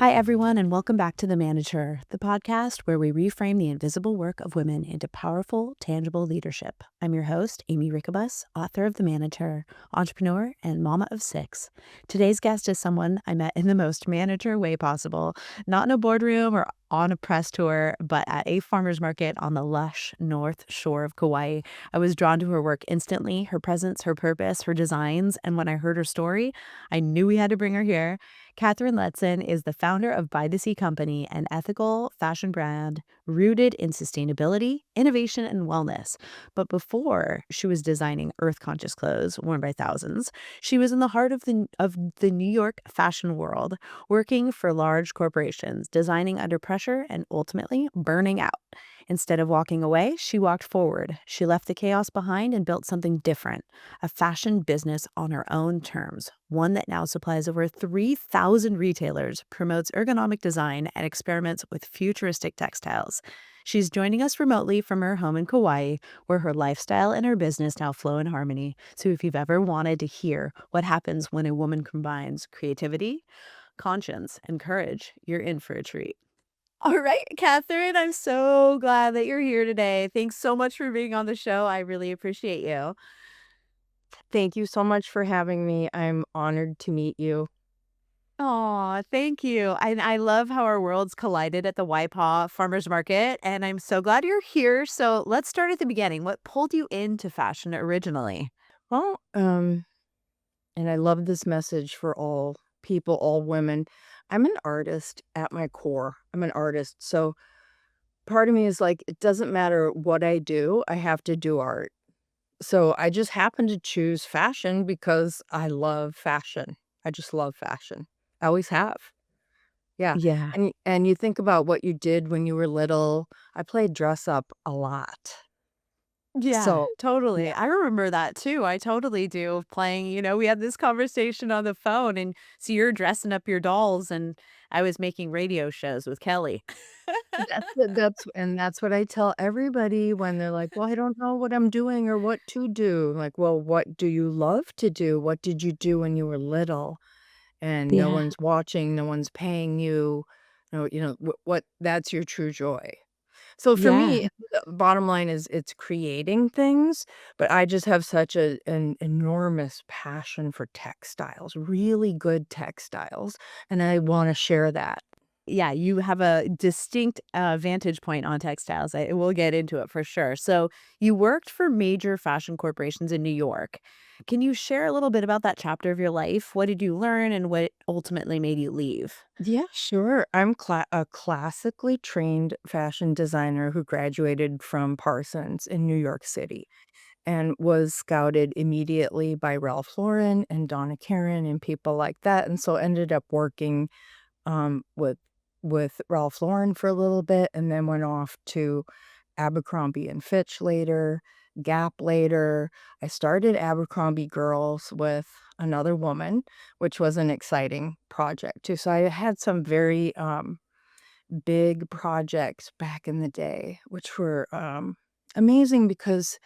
Hi, everyone, and welcome back to The Manager, the podcast where we reframe the invisible work of women into powerful, tangible leadership. I'm your host, Aimee Rickabus, author of The Manager, entrepreneur, and mama of six. Today's guest is someone I met in the most manager way possible, not in a boardroom or on a press tour, but at a farmer's market on the lush north shore of Kauai. I was drawn to her work instantly, her presence, her purpose, her designs, and when I heard her story, I knew we had to bring her here. Kathryn Letson is the founder of By the Sea Company, an ethical fashion brand rooted in sustainability, innovation, and wellness. But before she was designing earth-conscious clothes worn by thousands, she was in the heart of the New York fashion world, working for large corporations, designing under pressure, and ultimately burning out. Instead of walking away, she walked forward. She left the chaos behind and built something different, a fashion business on her own terms, one that now supplies over 3,000 retailers, promotes ergonomic design, and experiments with futuristic textiles. She's joining us remotely from her home in Kauai, where her lifestyle and her business now flow in harmony. So if you've ever wanted to hear what happens when a woman combines creativity, conscience, and courage, you're in for a treat. All right, Kathryn, I'm so glad that you're here today. Thanks so much for being on the show. I really appreciate you. Thank you so much for having me. I'm honored to meet you. Aw, thank you. And I love how our worlds collided at the Waipaw Farmers Market, and I'm so glad you're here. So let's start at the beginning. What pulled you into fashion originally? Well, and I love this message for all people, all women. I'm an artist at my core. I'm an artist. So part of me is like, it doesn't matter what I do, I have to do art. So I just happen to choose fashion because I love fashion. I just love fashion. I always have. Yeah. Yeah. And you think about what you did when you were little. I played dress up a lot. Yeah, So totally. yeah. I remember that too. I totally do. Playing, we had this conversation on the phone, and so you're dressing up your dolls, and I was making radio shows with Kelly. That's what I tell everybody when they're like, "Well, I don't know what I'm doing or what to do." Like, "Well, what do you love to do? What did you do when you were little and no Yeah. one's watching, no one's paying you? No, what that's your true joy." So for Yeah. me, the bottom line is it's creating things, but I just have such an enormous passion for textiles, really good textiles, and I wanna share that. Yeah, you have a distinct vantage point on textiles. We'll get into it for sure. So, you worked for major fashion corporations in New York. Can you share a little bit about that chapter of your life? What did you learn and what ultimately made you leave? Yeah, sure. I'm a classically trained fashion designer who graduated from Parsons in New York City and was scouted immediately by Ralph Lauren and Donna Karan and people like that. And so ended up working um, with Ralph Lauren for a little bit and then went off to Abercrombie and Fitch later, Gap later. I started Abercrombie Girls with another woman, which was an exciting project too. So I had some very big projects back in the day, which were amazing because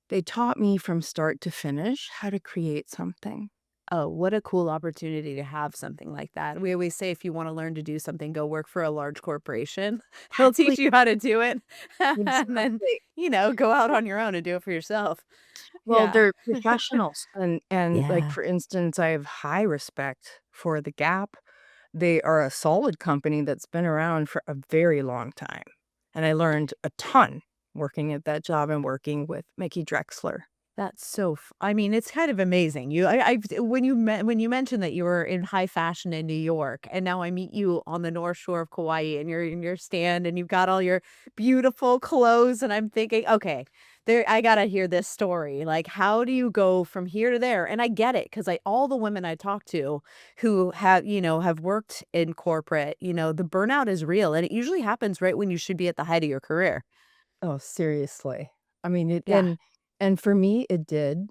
they taught me from start to finish how to create something. Oh, what a cool opportunity to have something like that. We always say if you want to learn to do something, go work for a large corporation. They'll Exactly. teach you how to do it. And then, Exactly. go out on your own and do it for yourself. Well, Yeah. they're professionals, and, like, Yeah. for instance, I have high respect for the Gap. They are a solid company that's been around for a very long time, and I learned a ton working at that job and working with Mickey Drexler. That's so I mean, it's kind of amazing. When you mentioned that you were in high fashion in New York, and now I meet you on the North Shore of Kauai, and you're in your stand, and you've got all your beautiful clothes, and I'm thinking, "Okay, there I gotta hear this story. Like, how do you go from here to there?" And I get it, 'cause all the women I talk to who have worked in corporate, the burnout is real, and it usually happens right when you should be at the height of your career. Oh, seriously. I mean, it Yeah. and for me, it did.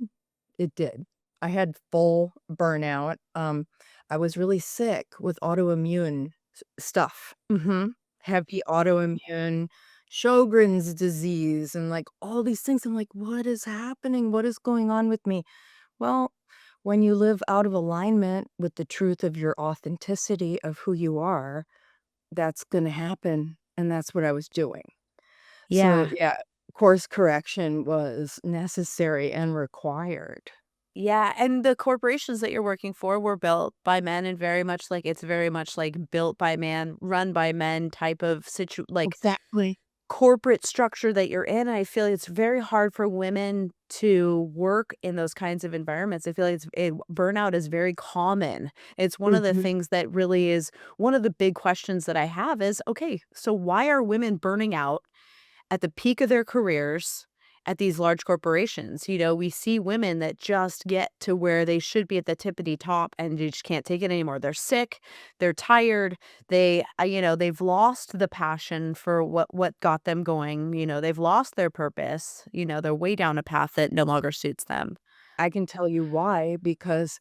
It did. I had full burnout. I was really sick with autoimmune stuff. Mhm. Heavy autoimmune, Sjogren's disease, and, like, all these things. I'm like, "What is happening? What is going on with me?" Well, when you live out of alignment with the truth of your authenticity of who you are, that's gonna happen, and that's what I was doing. So, Yeah. yeah, course correction was necessary and required. Yeah, and the corporations that you're working for were built by men and very much like it's very much like built by man, run by men type of like Exactly. corporate structure that you're in. And I feel it's very hard for women to work in those kinds of environments. I feel like burnout is very common. It's one of the Mhm. things that really is one of the big questions that I have is okay, so why are women burning out at the peak of their careers at these large corporations? We see women that just get to where they should be at the tippity top and you just can't take it anymore. They're sick, they're tired, they've lost the passion for what got them going. They've lost their purpose. They're way down a path that no longer suits them. I can tell you why, because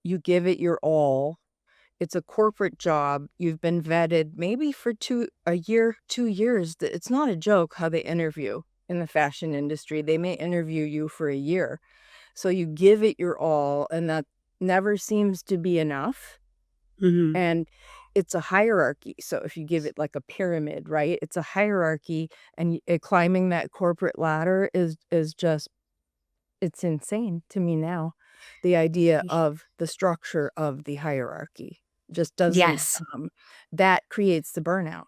you give it your all. It's a corporate job. You've been vetted maybe for a year, 2 years. It's not a joke how they interview in the fashion industry. They may interview you for a year. So you give it your all, and that never seems to be enough. Mhm. And it's a hierarchy. So if you give it like a pyramid, right? It's a hierarchy, and climbing that corporate ladder is just it's insane to me now. The idea Y- of the structure of the hierarchy just doesn't, Yes. that creates the burnout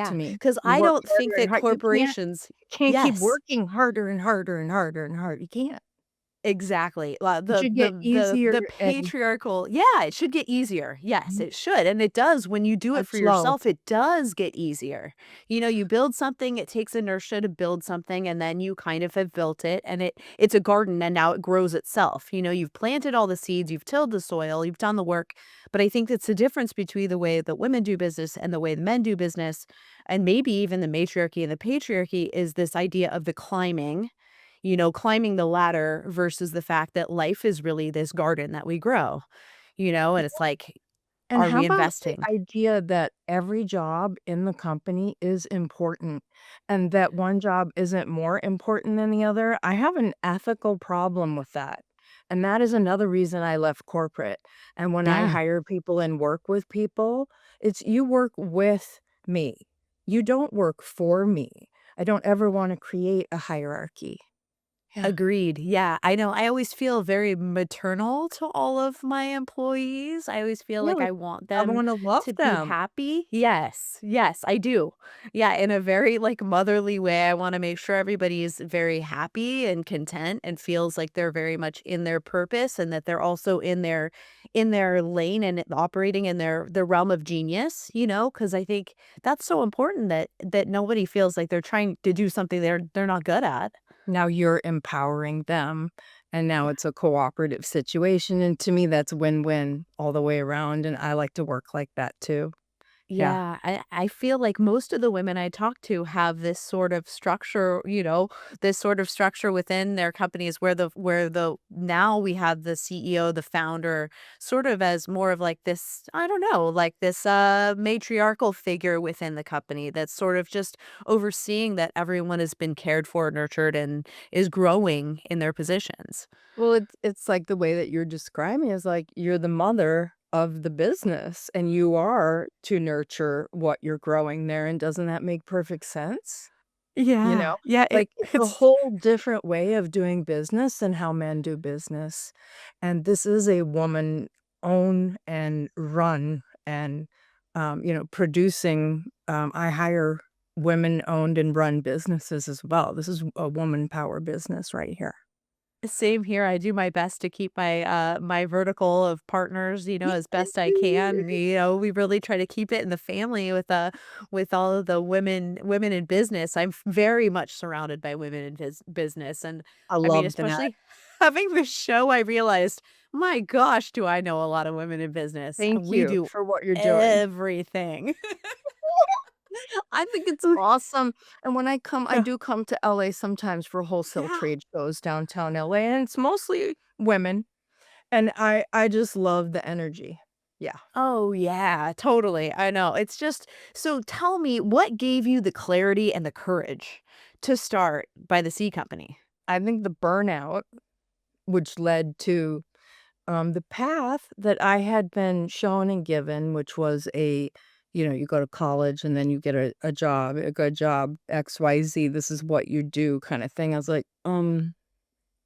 to Yeah. me. Because You I work don't think harder and that corporations, you can't keep yes. working harder and harder and harder and harder. You can't. Exactly. It should get easier The and patriarchal, yeah, it should get easier. Yes, it should, and it does when you do it start for slow. yourself, it does get easier. You build something, it takes inertia to build something, and then you kind of have built it, and it's a garden, and now it grows itself. You've planted all the seeds, you've tilled the soil, you've done the work, but I think that's the difference between the way that women do business and the way the men do business, and maybe even the matriarchy and the patriarchy is this idea of the climbing the ladder versus the fact that life is really this garden that we grow, and it's like, And are how we about the investing? idea that every job in the company is important and that one job isn't more important than the other? I have an ethical problem with that. And that is another reason I left corporate. And when I Yeah, hire people and work with people, it's you work with me. You don't work for me. I don't ever want to create a hierarchy. Yeah. agreed. Yeah, I know. I always feel very maternal to all of my employees. I always feel Yeah, like like I want I them want to love to be them. happy. Yes, yes, I do. Yeah, in a very like motherly way. I want to make sure everybody is very happy and content and feels like they're very much in their purpose and that they're also in their lane and operating in their realm of genius, because I think that's so important that nobody feels like they're trying to do something they're not good at. Now you're empowering them, and now it's a cooperative situation, and to me, that's win-win all the way around, and I like to work like that too. Yeah. Yeah, I feel like most of the women I talk to have this sort of structure, this sort of structure within their companies where the now we have the CEO, the founder, sort of as more of like this, I don't know, like this matriarchal figure within the company that's sort of just overseeing that everyone has been cared for, nurtured, and is growing in their positions. Well, it's like the way that you're describing is like you're the mother of the business, and you are to nurture what you're growing there, and doesn't that make perfect sense? You Yeah. know? Yeah, Like, it's a it's whole different way of doing business than how men do business, and this is a woman-owned and run and, producing, I hire women-owned and run businesses as well. This is a woman power business right here. same here. I do my best to keep my vertical of partners, as best I can. We really try to keep it in the family with all of the women in business. I'm very much surrounded by women in business, and I I mean, love that. especially having this show, I realized, my gosh, do I know a lot of women in business, and Thank we you do for what you're doing. everything. I think it's awesome, and when I Yeah. do come to LA sometimes for wholesale Yeah. trade shows downtown LA, and it's mostly women, and I just love the energy. Yeah. Oh, yeah, totally. I know. It's just so tell me, what gave you the clarity and the courage to start by the C Company? I think the burnout, which led to The path that I had been shown and given, which was you go to college and then you get a job, a good job, XYZ, this is what you do kind of thing. I was like,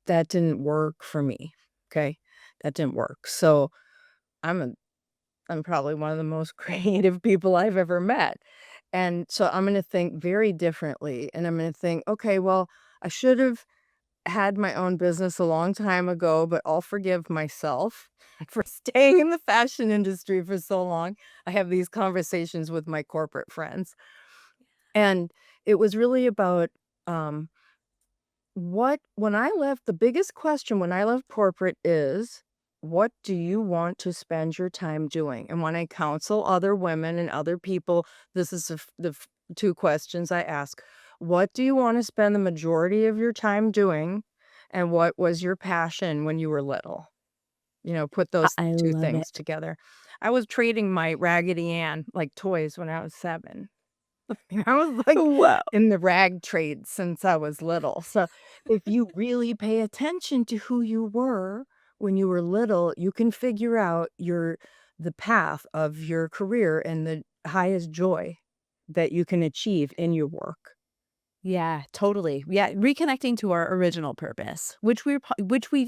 that didn't work for me. Okay. That didn't work. So I'm a I'm probably one of the most creative people I've ever met. And so I'm going to think very differently. And I'm going to think, okay, well, I should have had my own business a long time ago, but I'll forgive myself for staying in the fashion industry for so long. I have these conversations with my corporate friends. And it was really about um, when I left, the biggest question when I left corporate is, what do you want to spend your time doing? And when I counsel other women and other people, this is two questions I ask. What do you want to spend the majority of your time doing? And what was your passion when you were little? Put those I two love it. things together. I was trading my Raggedy Ann like toys when I was 7. I was, like, Wow. in the rag trade since I was little, so if you really pay attention to who you were when you were little, you can figure out the path of your career and the highest joy that you can achieve in your work. Yeah, totally. Yeah, reconnecting to our original purpose, which we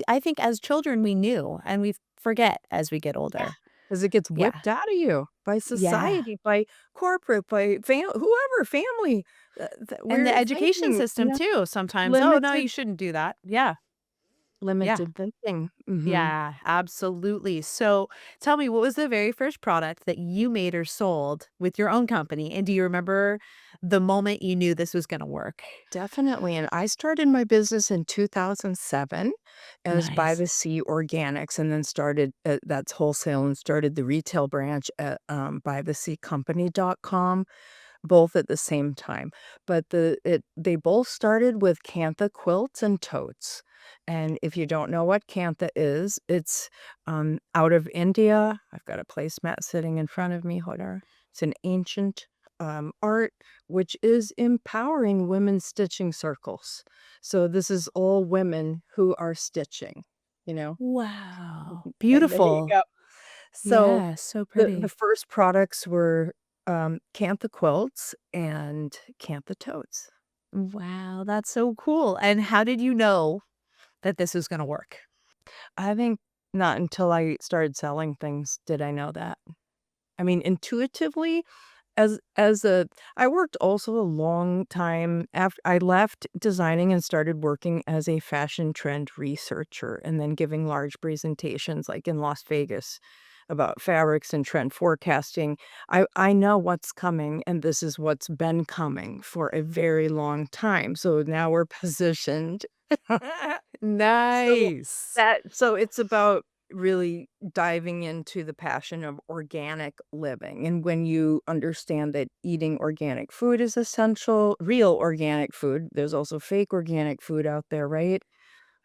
I think as children we knew and we forget as we get Yeah, older. because it gets Yeah. whipped out of you by Yeah. society, by corporate, by whoever, family, that And the we're education thinking, system too sometimes, "Oh, no, you limited shouldn't do that." Yeah. Yeah. limited thinking. Mhm. Yeah, absolutely. So, tell me, what was the very first product that you made or sold with your own company? And do you remember the moment you knew this was gonna work? Definitely, and I started my business in 2007 as By Nice. the Sea Organics, and then started that's wholesale, and started the retail branch at, bytheseacompany.com, both at the same time. But they both started with Kantha quilts and totes, and if you don't know what Kantha is, it's, out of India. I've got a placemat sitting in front of me, hold on. It's an ancient, art which is empowering women's stitching circles. So this is all women who are stitching, you know? Wow. And there you Beautiful. go. So Yeah, so the pretty. first products were, Kantha quilts and Kantha totes. Wow, that's so cool. And how did you know that this was gonna work? I think not until I started selling things did I know that. I mean, intuitively, as a I worked also a long time after I left designing and started working as a fashion trend researcher and then giving large presentations like in Las Vegas about fabrics and trend forecasting. I know what's coming, and this is what's been coming for a very long time. So now we're positioned. So Nice. so it's about really diving into the passion of organic living. And when you understand that eating organic food is essential, real organic food, there's also fake organic food out there, right?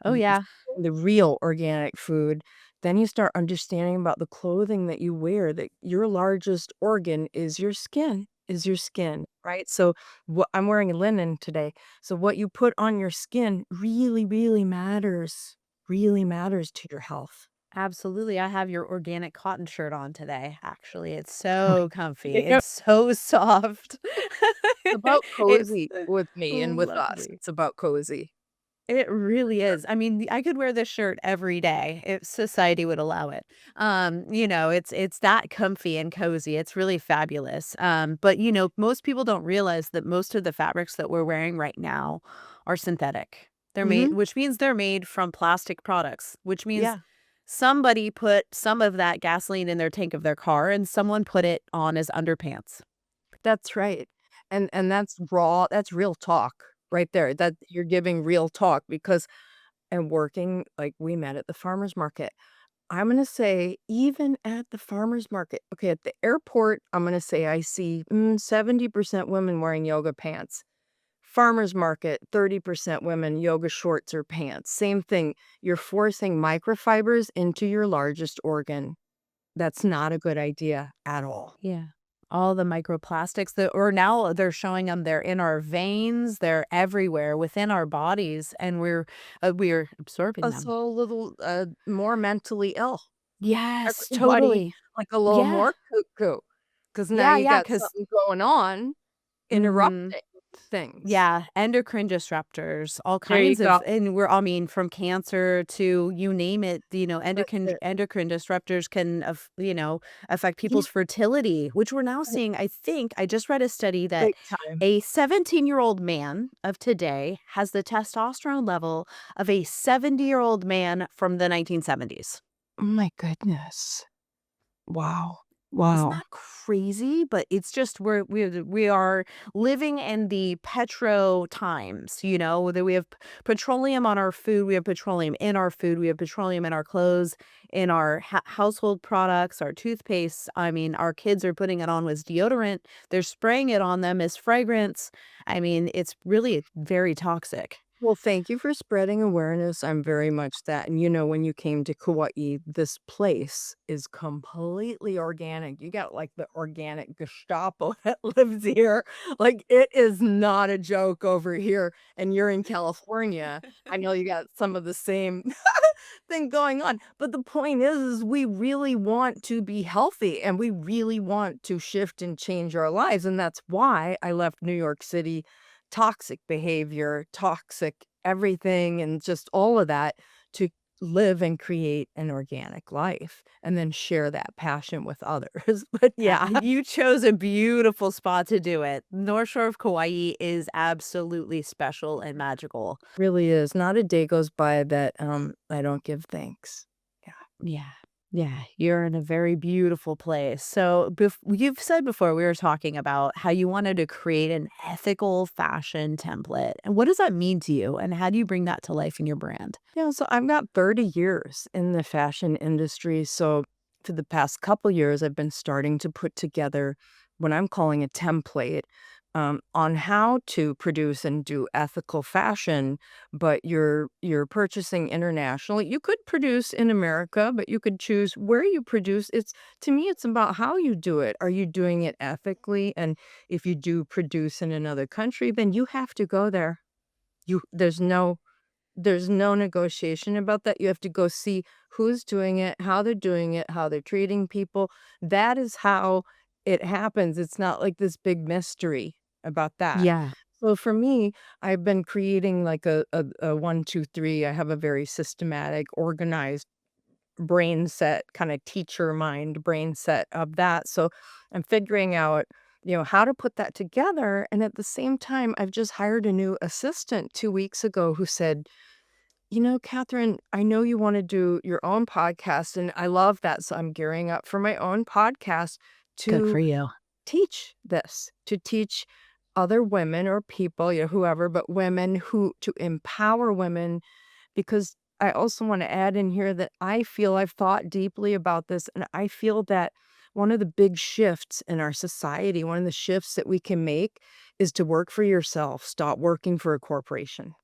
Oh, yeah. The real organic food, then you start understanding about the clothing that you wear, that your largest organ is your skin, right? So what I'm wearing linen today. So what you put on your skin really matters to your health. Absolutely. I have your organic cotton shirt on today, actually. It's so comfy. Yeah. It's so soft. It's about It's cozy with me and with us. lovely. It's about cozy. It really is. I mean, I could wear this shirt every day if society would allow it. It's that comfy and cozy. It's really fabulous. But most people don't realize that most of the fabrics that we're wearing right now are synthetic. They're made, Mhm. which means they're made from plastic products, which means Yeah, somebody put some of that gasoline in their tank of their car and someone put it on as underpants. that's right. And that's real talk right there. That you're giving real talk because and working like we met at the farmer's market. I'm gonna say even at the farmer's market, okay, at the airport, I'm gonna say I see 70% women wearing yoga pants. Farmer's market, 30% women, yoga shorts or pants. Same thing. You're forcing microfibers into your largest organ. That's not a good idea at all. Yeah. All the microplastics that or now they're showing them. They're in our veins, they're everywhere within our bodies, and we're absorbing Us them. all a little, more mentally ill. Yes, Everybody, totally. like, a little Yeah. more cuckoo, because now Yeah, you yeah, got 'cause something going on mhm. interrupting things. Yeah, endocrine disruptors, all There you kinds go. of and we're I mean, from cancer to you name it, That's it. endocrine disruptors can affect Yeah, people's fertility, which we're now right, seeing. I think I just read a study that big time. a 17-year-old man of today has the testosterone level of a 70-year-old man from the 1970s. Oh my goodness. Wow. Isn't Wow. that crazy? But it's just we are living in the petro times, that we have petroleum on our food, we have petroleum in our food, we have petroleum in our clothes, in our household products, our toothpaste. I mean, our kids are putting it on with deodorant. They're spraying it on them as fragrance. I mean, it's really very toxic. Well, thank you for spreading awareness. I'm very much that. And when you came to Kauai, this place is completely organic. You got like the organic Gestapo that lives here. Like it is not a joke over here. And you're in California. I know you got some of the same thing going on. But the point is we really want to be healthy and we really want to shift and change our lives. And that's why I left New York City, toxic behavior, toxic everything, and just all of that to live and create an organic life and then share that passion with others. But Yeah, yeah, you chose a beautiful spot to do it. North Shore of Kauai is absolutely special and magical. really is. Not a day goes by that I don't give thanks. Yeah. Yeah. Yeah, you're in a very beautiful place. So, you've said before we were talking about how you wanted to create an ethical fashion template. And what does that mean to you? And how do you bring that to life in your brand? Yeah, so I've got 30 years in the fashion industry. So for the past couple years, I've been starting to put together what I'm calling a template on how to produce and do ethical fashion, but you're purchasing internationally. You could produce in America, but you could choose where you produce. It's to me, it's about how you do it. Are you doing it ethically? And if you do produce in another country, then you have to go there. There's no negotiation about that. You have to go see who's doing it, how they're doing it, how they're treating people. That is how it happens. It's not like this big mystery about that. Yeah. So for me, I've been creating like a 1, 2, 3. I have a very systematic, organized brain set, kind of teacher mind brain set of that. So I'm figuring out, how to put that together. And at the same time, I've just hired a new assistant 2 weeks ago who said, Kathryn, I know you want to do your own podcast, and I love that. So I'm gearing up for my own podcast Good for to you. teach this, to teach other women or people, whoever, but women who to empower women because I also want to add in here that I feel I've thought deeply about this, and I feel that one of the big shifts in our society, one of the shifts that we can make is to work for yourself. Stop working for a corporation.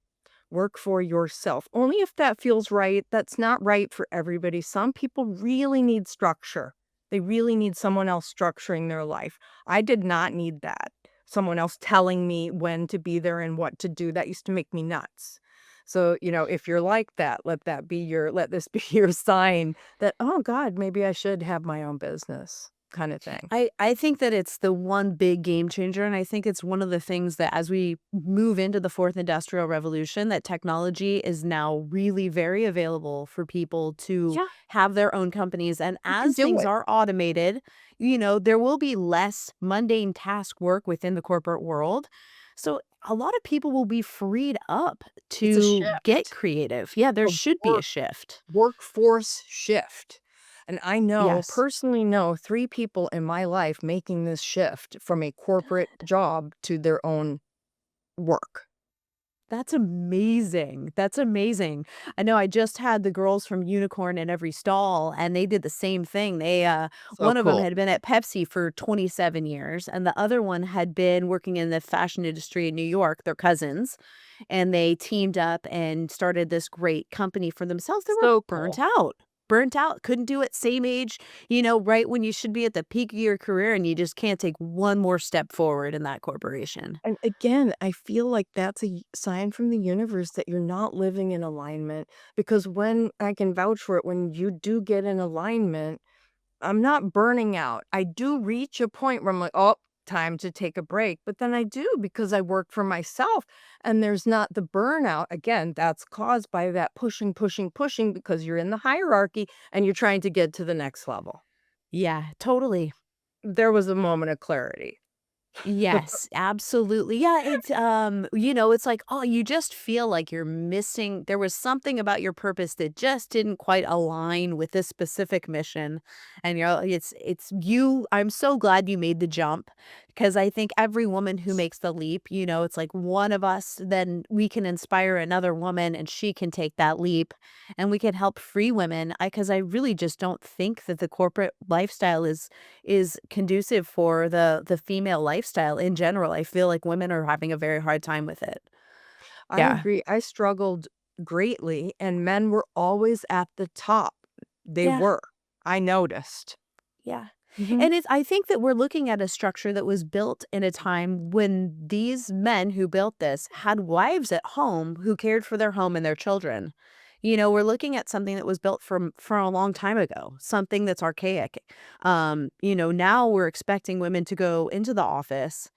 Work for yourself. Only if that feels right. That's not right for everybody. Some people really need structure. They really need someone else structuring their life. I did not need that. Someone else telling me when to be there and what to do. That used to make me nuts. So, if you're like that, let this be your sign that, oh God, maybe I should have my own business kind of thing. I think that it's the one big game changer, and I think it's one of the things that as we move into the 4th industrial revolution, that technology is now really very available for people to Yeah, have their own companies, and you can as do things it. are automated, there will be less mundane task work within the corporate world. So, a lot of people will be freed up It's a to get shift. creative. Yeah, there A should be a work shift. workforce shift. And I Yes. personally know 3 people in my life making this shift from a corporate job to their own work. That's amazing. That's amazing. I know I just had the girls from Unicorn in Every Stall, and they did the same thing. So One of them cool. had been at Pepsi for 27 years, and the other one had been working in the fashion industry in New York. They're cousins, and they teamed up and started this great company for themselves. They were So burnt cool. out. burnt out, couldn't do it, same age, right when you should be at the peak of your career and you just can't take one more step forward in that corporation. And again, I feel like that's a sign from the universe that you're not living in alignment, because when I can vouch for it, when you do get in alignment, I'm not burning out. I do reach a point where I'm like, "Oh, time to take a break." But then I do because I work for myself and there's not the burnout. Again, that's caused by that pushing, pushing, pushing because you're in the hierarchy and you're trying to get to the next level. Yeah, totally. There was a moment of clarity. Yes, absolutely. Yeah, it's like, oh, you just feel like you're missing there was something about your purpose that just didn't quite align with this specific mission. And it's you I'm so glad you made the jump because I think every woman who makes the leap, it's like one of us, then we can inspire another woman and she can take that leap and we can help free women. Because I really just don't think that the corporate lifestyle is conducive for the female lifestyle in general. I feel like women are having a very hard time with it. I Yeah. agree. I struggled greatly, and men were always at the top. They Yeah. were. I noticed. Yeah. Mhm. And I think that we're looking at a structure that was built in a time when these men who built this had wives at home who cared for their home and their children. We're looking at something that was built from a long time ago, something that's archaic. Now we're expecting women to go into the office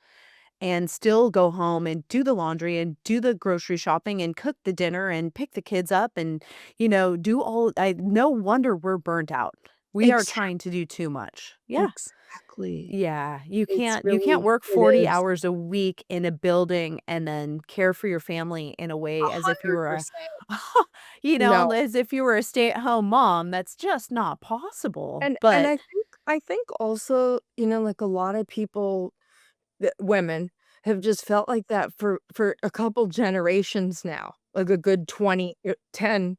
and still go home and do the laundry and do the grocery shopping and cook the dinner and pick the kids up and, do all I no wonder we're burnt out. We are trying to do too much. Yeah. Exactly. Yeah. It's You can't really work it 40 is. hours a week in a building and then care for your family in a way as if you were 100%. a No. as if you were a stay-at-home mom. That's just not possible. And But I think also, like a lot of people, women have just felt like that for a couple generations now, like a good 20, 10,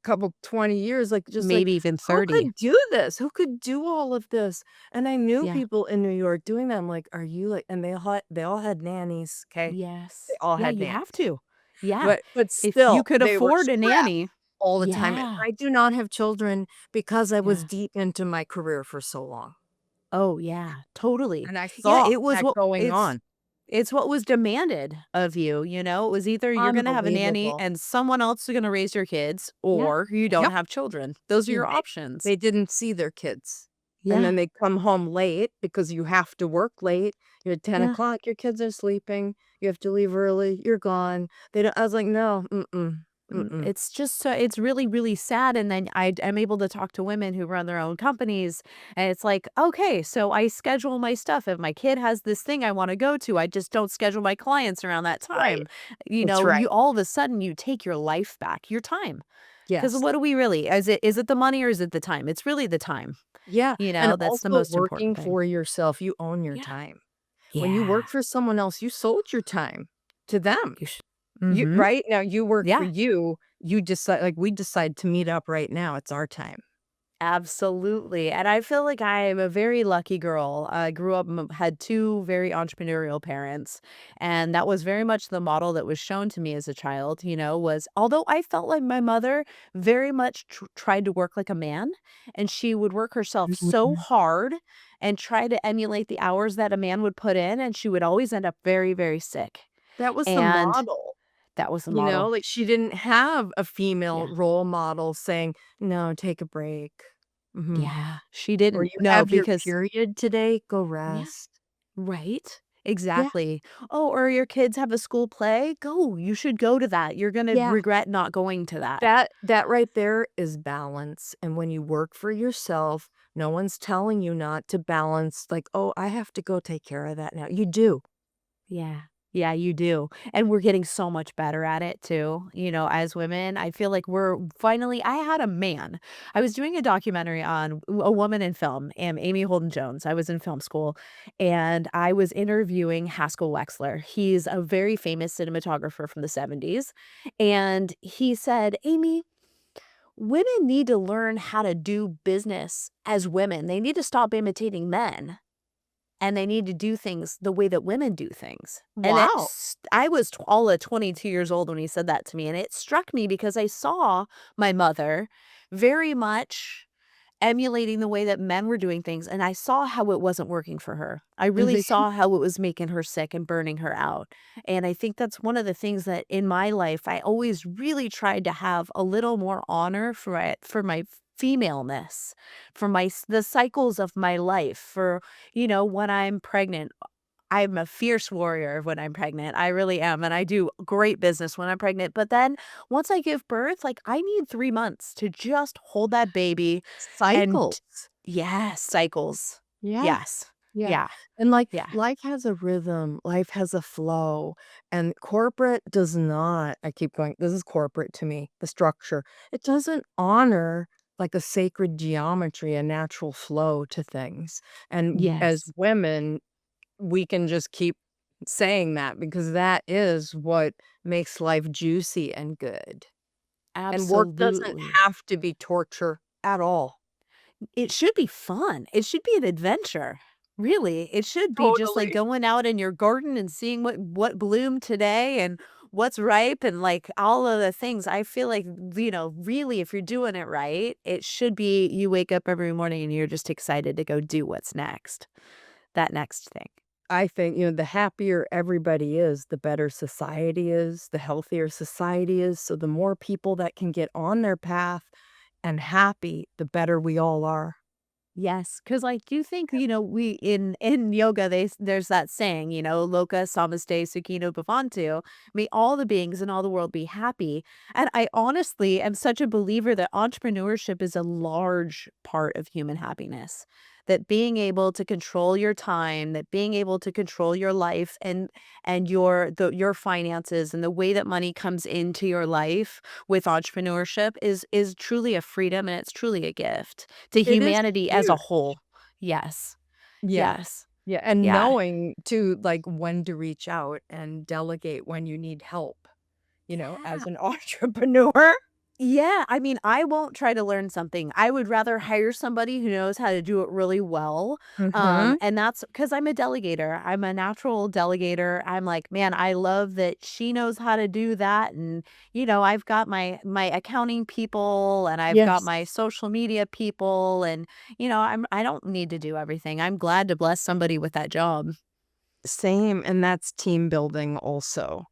couple 20 years, like, just like, maybe even who 30. could do this? Who could do all of this? And I knew Yeah. people in New York doing that. I'm like, "Are you like," and they all had nannies, 'kay? They Yes. all Yeah, had you have nannies. to. Yeah. But If you still, could they were afford a strapped nanny. all the time. Yeah. I do not have children because I was Yeah. deep into my career for so long, Oh, yeah, totally. and I Yeah, saw that going on. it's what was demanded of you, It was either you're gonna have a nanny Unbelievable. and someone else is gonna raise your kids, Yeah. or you don't Yep. have children. Those are You your they options. they didn't see their kids, and Yeah, then they come home late because you have to work late. You're at ten yeah. o'clock. Your kids are sleeping, you have to leave early, you're gone. They don't I was like, "No, mm-mm, mm-mm." It's just so it's really, really sad, and then I'm able to talk to women who run their own companies, and it's like, "Okay, so I schedule my stuff. If my kid has this thing I wanna go to, I just don't schedule my clients around that Right. time." That's You right. all of a sudden, you take your life back, your time. Because Yes. what do we really is it the money or is it the time? It's really the time. Yeah, and That's the also most important working thing. for yourself, you own your Yeah. time. When you Yeah. work for someone else, you sold your time to them. You sh You Mhm. right? Now you work for Yeah. you, you decide like, we decide to meet up right now, it's our time. Absolutely, and I feel like I'm a very lucky girl. I grew up had 2 very entrepreneurial parents, and that was very much the model that was shown to me as a child, was although I felt like my mother very much tried to work like a man, and she would work herself so Mhm. hard and try to emulate the hours that a man would put in, and she would always end up very, very sick, That was the and model, that was the model. like, she didn't have a female Yeah. role model saying, "No, take a break." Mhm. Yeah, she Or, didn't. "You No, have your because period today, go yeah. rest." Right? Yeah, Exactly. "Oh, or your kids have a school play? Go, you should go to that. You're gonna yeah. regret not going to that." That right there is balance, and when you work for yourself, no one's telling you not to balance, like, "Oh, I have to go take care of that now." You do. Yeah. Yeah, you do, and we're getting so much better at it too, as women. I feel like we're finally I had a man. I was doing a documentary on a woman in film, Amy Holden Jones. I was in film school, and I was interviewing Haskell Wexler. He's a very famous cinematographer from the '70s, and he said, "Amy, women need to learn how to do business as women. They need to stop imitating men and they need to do things the way that women do things." And Wow. I was all of 22 years old when he said that to me. And it struck me because I saw my mother. very much emulating the way that men were doing things, and I saw how it wasn't working for her. I really saw how it was making her sick and burning her out, and I think that's one of the things that in my life, I always really tried to have a little more honor for my femaleness, for the cycles of my life, for, when I'm pregnant. I'm a fierce warrior when I'm pregnant. I really am, and I do great business when I'm pregnant, but then once I give birth, like, I need 3 months to just hold that baby and Cycles. yes, cycles. Yeah. Yes. Yeah. Yeah. And, like, Yeah. life has a rhythm, life has a flow, and corporate does not I keep going, this is corporate to me, the structure. It doesn't honor, like, a sacred geometry, a natural flow to things, and as Yes. women, we can just keep saying that because that is what makes life juicy and good, and work doesn't Absolutely. have to be torture at all. It should be fun. It should be an adventure. Really, it should be just like Totally. going out in your garden and seeing what bloomed today and what's ripe and like all of the things. I feel like, really, if you're doing it right, it should be you wake up every morning and you're just excited to go do what's next. That next thing. I think, the happier everybody is, the better society is, the healthier society is. So the more people that can get on their path and happy, the better we all are. Yes, because like, you think, we in yoga, there's that saying, "Loka samaste sukhino bhavantu." May all the beings in all the world be happy, and I honestly am such a believer that entrepreneurship is a large part of human happiness. That being able to control your time, that being able to control your life and your finances and the way that money comes into your life with entrepreneurship is truly a freedom, and it's truly a gift to It is humanity as a huge. whole. Yes. Yeah. Yes. Yeah. And Yeah. knowing to like when to reach out and delegate when you need help, Yeah. as an entrepreneur. Yeah, I mean, I won't try to learn something. I would rather hire somebody who knows how to do it really well. Hmm. And that's because I'm a delegator. I'm a natural delegator. I'm like, man, I love that she knows how to do that. And, I've got my accounting people and I've got Yes. my social media people and, I don't need to do everything. I'm glad to bless somebody with that job. Same. And that's team building also,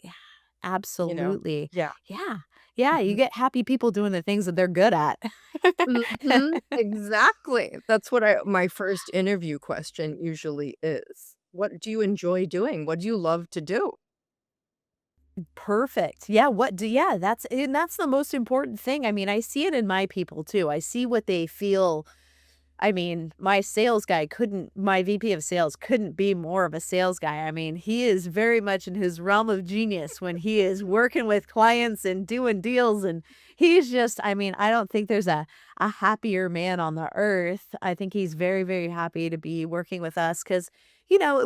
Yeah, you know? absolutely. Yeah. Yeah. Yeah, you Mhm. get happy people doing the things that they're good at. Mhm, exactly. That's what my first interview question usually is. What do you enjoy doing? What do you love to do? Perfect. Yeah, that's the most important thing. I mean, I see it in my people too. I see what they feel. I mean, my VP of sales couldn't be more of a sales guy. I mean, he is very much in his realm of genius when he is working with clients and doing deals. And he's just, I mean, I don't think there's a happier man on the earth. I think he's very, very happy to be working with us because,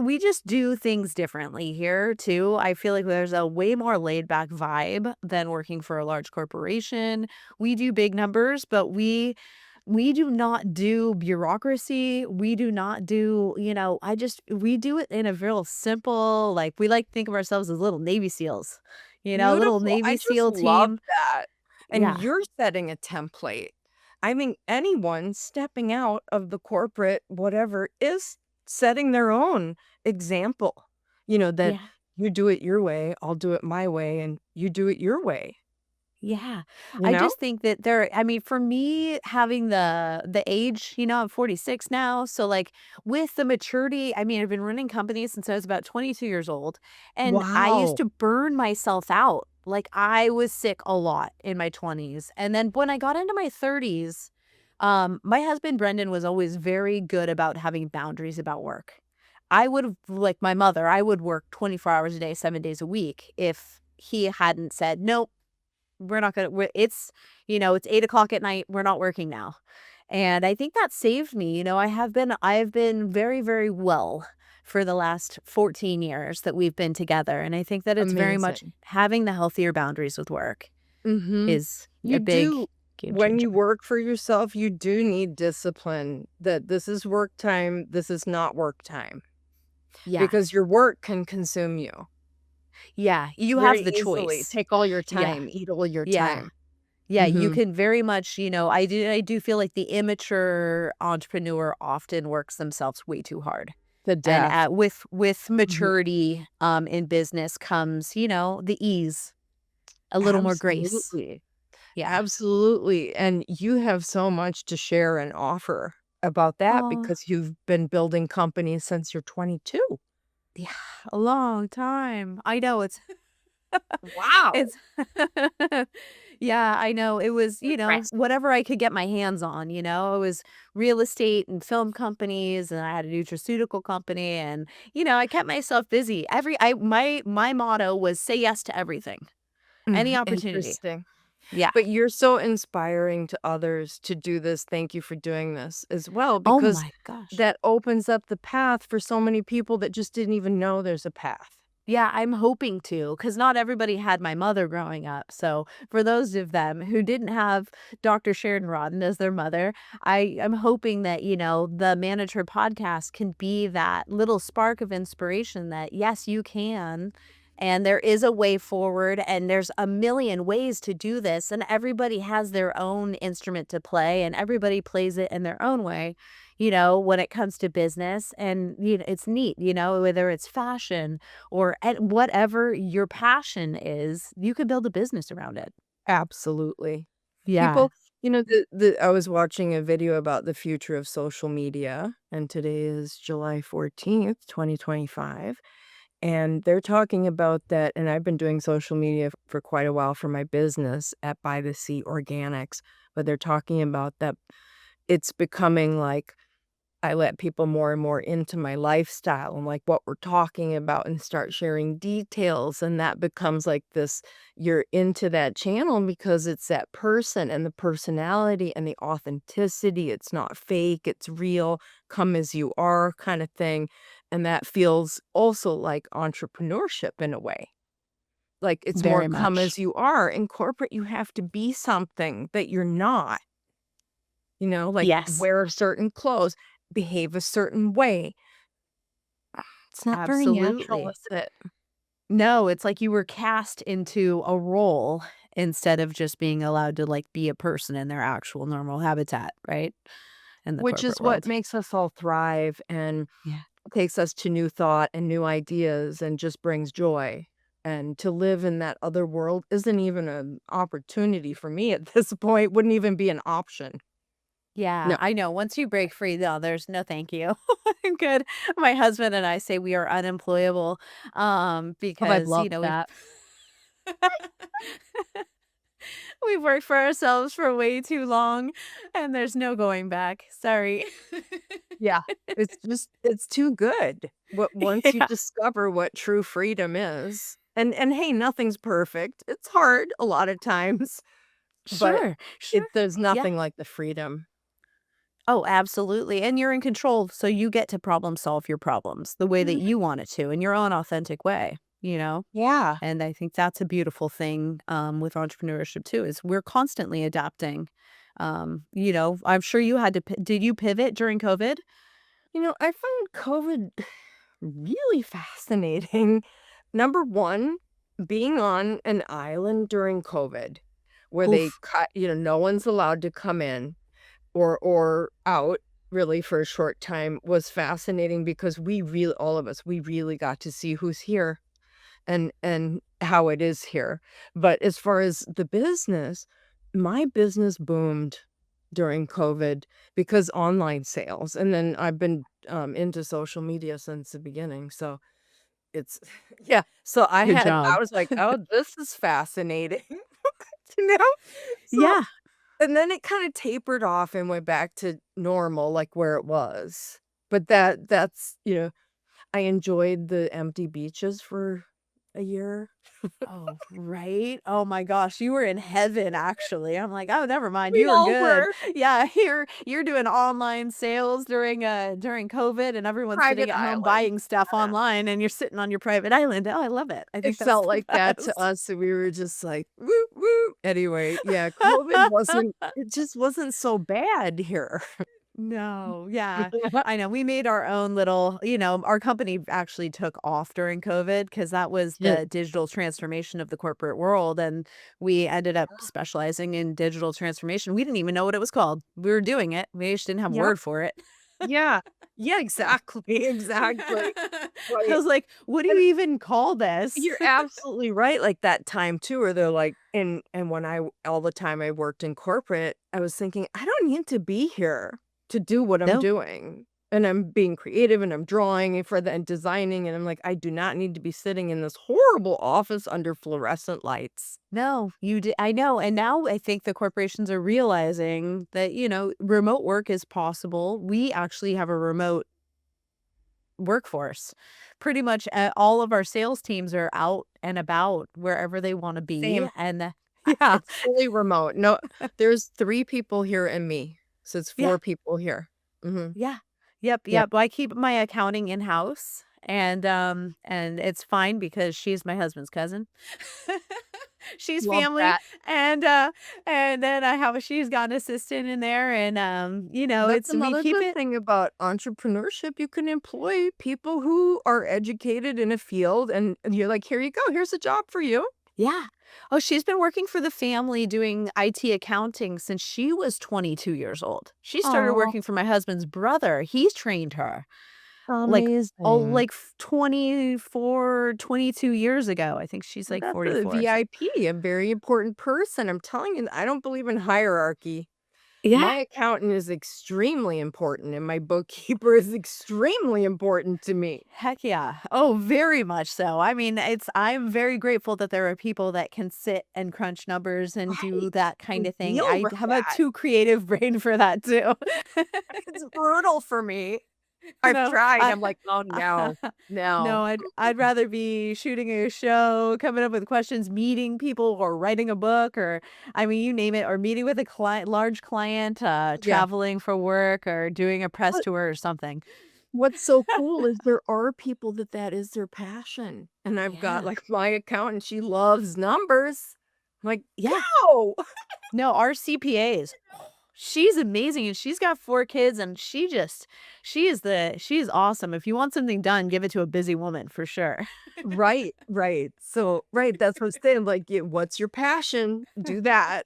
we just do things differently here too. I feel like there's a way more laid back vibe than working for a large corporation. We do big numbers, but we do not do bureaucracy. We do not do, we do it in a real simple, like, we like to think of ourselves as little Navy SEALs, little Beautiful. I Navy just SEAL love team. that. And Yeah. you're setting a template. I think anyone stepping out of the corporate whatever is setting their own example. That Yeah. you do it your way, I'll do it my way, and you do it your way, Yeah. you I know? just think that I mean, for me, having the age, I'm 46 now. So like with the maturity, I mean, I've been running companies since I was about 22 years old. And I used Wow. to burn myself out. Like I was sick a lot in my 20s. And then when I got into my 30s, my husband Brendan was always very good about having boundaries about work. I would have, like my mother, I would work 24 hours a day, 7 days a week if he hadn't said, nope, we're not gonna it's 8 o'clock at night, we're not working now. And I think that saved me, I have been very, very well for the last 14 years that we've been together, and I think that it's very much Amazing. having the healthier boundaries with work Mhm. is You a big do game when changer. you work for yourself, you do need discipline that this is work time, this is not work time, Yeah. because your work can consume you Yeah, you very have the easily. choice. Take all your Yeah. time, eat all your Yeah. time. Yeah, you Mhm. can very much, I do feel like the immature entrepreneur often works themselves way too hard. The And death. with Mhm. maturity in business comes, the ease, a little more grace. Absolutely. Yeah. Absolutely, and you have so much to share and offer about that Oh, because you've been building companies since you're 22. yeah, a long time. I know Wow. it's yeah, I know. It was, Impressed. whatever I could get my hands on, It was real estate and film companies, and I had a nutraceutical company, and I kept myself busy. My motto was say yes to everything. Any opportunity. Interesting. Yeah. But you're so inspiring to others to do this. Thank you for doing this as well, Oh because my gosh. that opens up the path for so many people that just didn't even know there's a path. Yeah, I'm hoping to, because not everybody had my mother growing up. So for those of them who didn't have Dr. Sharon Rodden as their mother, I'm hoping that, the Manager podcast can be that little spark of inspiration that yes, you can. And there is a way forward, and there's a million ways to do this. And everybody has their own instrument to play, and everybody plays it in their own way, when it comes to business. And, it's neat, whether it's fashion or at whatever your passion is, you could build a business around it. Absolutely. Yeah. People, the I was watching a video about the future of social media, and today is July 14th, 2025. And they're talking about that, and I've been doing social media for quite a while for my business at By the Sea Organics, but they're talking about that it's becoming like I let people more and more into my lifestyle and like what we're talking about and start sharing details. And that becomes like this you're into that channel because it's that person and the personality and the authenticity. It's not fake, it's real, come as you are kind of thing. And that feels also like entrepreneurship in a way. Like it's more Very come much. as you are. In corporate, you have to be something that you're not. Like Yes, wear certain clothes, behave a certain way. It's not very natural, absolutely. is it? No, it's like you were cast into a role instead of just being allowed to, like, be a person in their actual normal habitat, right? In the Which corporate is what world. makes us all thrive and Yeah. takes us to new thought and new ideas and just brings joy. And to live in that other world isn't even an opportunity for me at this point, wouldn't even be an option. Yeah, No. I know. Once you break free, no, there's no thank you. I'm good. My husband and I say we are unemployable, Oh, I'd because, love we've that. we've worked for ourselves for way too long, and there's no going back. Sorry. Yeah. It's too good. What once you Yeah. discover what true freedom is. And hey, nothing's perfect. It's hard a lot of times. But Sure, sure. there's Yeah. nothing like the freedom. Oh, absolutely, and you're in control, so you get to problem solve your problems the way that Mhm. you want it to in your own authentic way, Yeah. And I think that's a beautiful thing, with entrepreneurship too, is we're constantly adapting. I'm sure you had to did you pivot during COVID? I found COVID really fascinating. Number 1, being on an island during COVID where they Oof. cut no one's allowed to come in or out really for a short time was fascinating because we really all of us, we really got to see who's here and how it is here. But as far as the business, my business boomed during COVID because online sales, and then I've been, into social media since the beginning, so it's yeah, so Good I job. was like, "Oh, this is fascinating." You know? So Yeah. and then it kinda tapered off and went back to normal, like, where it was. But that's I enjoyed the empty beaches for a year. Oh, right? Oh my gosh, you were in heaven, actually. I'm like, "Oh, never mind, We you were all good." were. Yeah, you're doing online sales during COVID, and everyone's sitting Private at home island. buying stuff Yeah. online, and you're sitting on your private island. Oh, I love it. I It think that's felt the like that to best. us, so we were just like, "Woo, woo." Anyway, yeah, COVID wasn't it just wasn't so bad here. No, yeah. I know, we made our own little our company actually took off during COVID because that was Yeah. the digital transformation of the corporate world, and we ended up specializing in digital transformation. We didn't even know what it was called. We were doing it, we just didn't have a Yep. word for it. Yeah. Yeah, exactly, exactly. I Right. was like, "What do you And even call this?" you're absolutely right, like, that time too where they're like and when all the time I worked in corporate, I was thinking, "I don't need to be here to do what I'm No. doing." And I'm being creative, and I'm drawing for the and designing, and I'm like, "I do not need to be sitting in this horrible office under fluorescent lights." No, you did. I know, and now I think the corporations are realizing that, remote work is possible. We actually have a remote workforce. Pretty much, all of our sales teams are out and about wherever they wanna be, Same. and yeah. It's fully remote. No, there's 3 people here and me, so it's Yeah. 4 people here. Mhm. Yeah. Yep, Yep. yep. Well, I keep my accounting in-house, and it's fine because she's my husband's cousin. She's Love family, that. and, and then she's got an assistant in there, and, That's we another keep good it. thing about entrepreneurship. You can employ people who are educated in a field, and you're like, "Here you go. Here's a job for you." Yeah. Oh, she's been working for the family doing IT accounting since she was 22 years old. She started Oh, working for my husband's brother. He's trained her. Like, oh, amazing. like 24, 22 years ago. I think she's like That's a 44. VIP, a very important person. I'm telling you, I don't believe in hierarchy. Yeah. My accountant is extremely important, and my bookkeeper is extremely important to me. Heck yeah. Oh, very much so. I mean, I'm very grateful that there are people that can sit and crunch numbers and do Right. that kind And of thing. deal I with have a that. too creative brain for that too. It's brutal for me. I've No, tried. I'm like, "Oh, no. No." no, I'd rather be shooting a show, coming up with questions, meeting people, or writing a book, or I mean, you name it, or meeting with a large client, Yeah. traveling for work, or doing a press What tour or something. what's so cool is there are people that that is their passion, and I've got, Yeah. like, my accountant, she loves numbers. I'm like, Yeah. "Go!" No, our CPAs. She's amazing and she's got 4 kids and she's awesome. If you want something done, give it to a busy woman for sure. Right, right. So right, that's what I'm saying, like, yeah, what's your passion? Do that.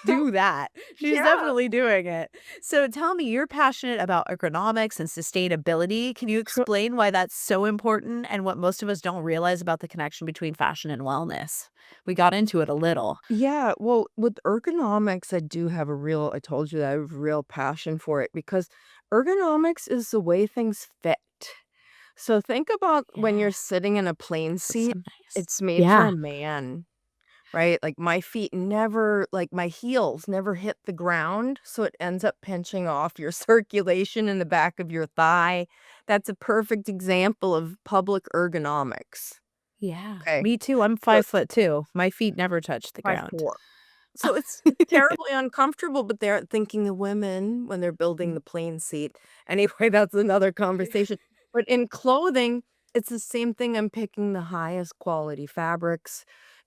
Do that. She's Yeah. definitely doing it. So tell me, you're passionate about ergonomics and sustainability. Can you explain why that's so important and what most of us don't realize about the connection between fashion and wellness? We got into it a little. Yeah, well, with ergonomics, I told you that I have a real passion for it because ergonomics is the way things fit. So think about when Yeah, you're sitting in a plane that's so seat, nice. it's made for Yeah. a man, right? Like my heels never hit the ground, so it ends up pinching off your circulation in the back of your thigh. That's a perfect example of public ergonomics. Yeah. Okay. Me too. I'm So 5'2". My feet never touch the ground. 5'4". So it's terribly uncomfortable, but they're thinking the women when they're building the plane seat. Anyway, that's another conversation. But in clothing, it's the same thing. I'm picking the highest quality fabrics,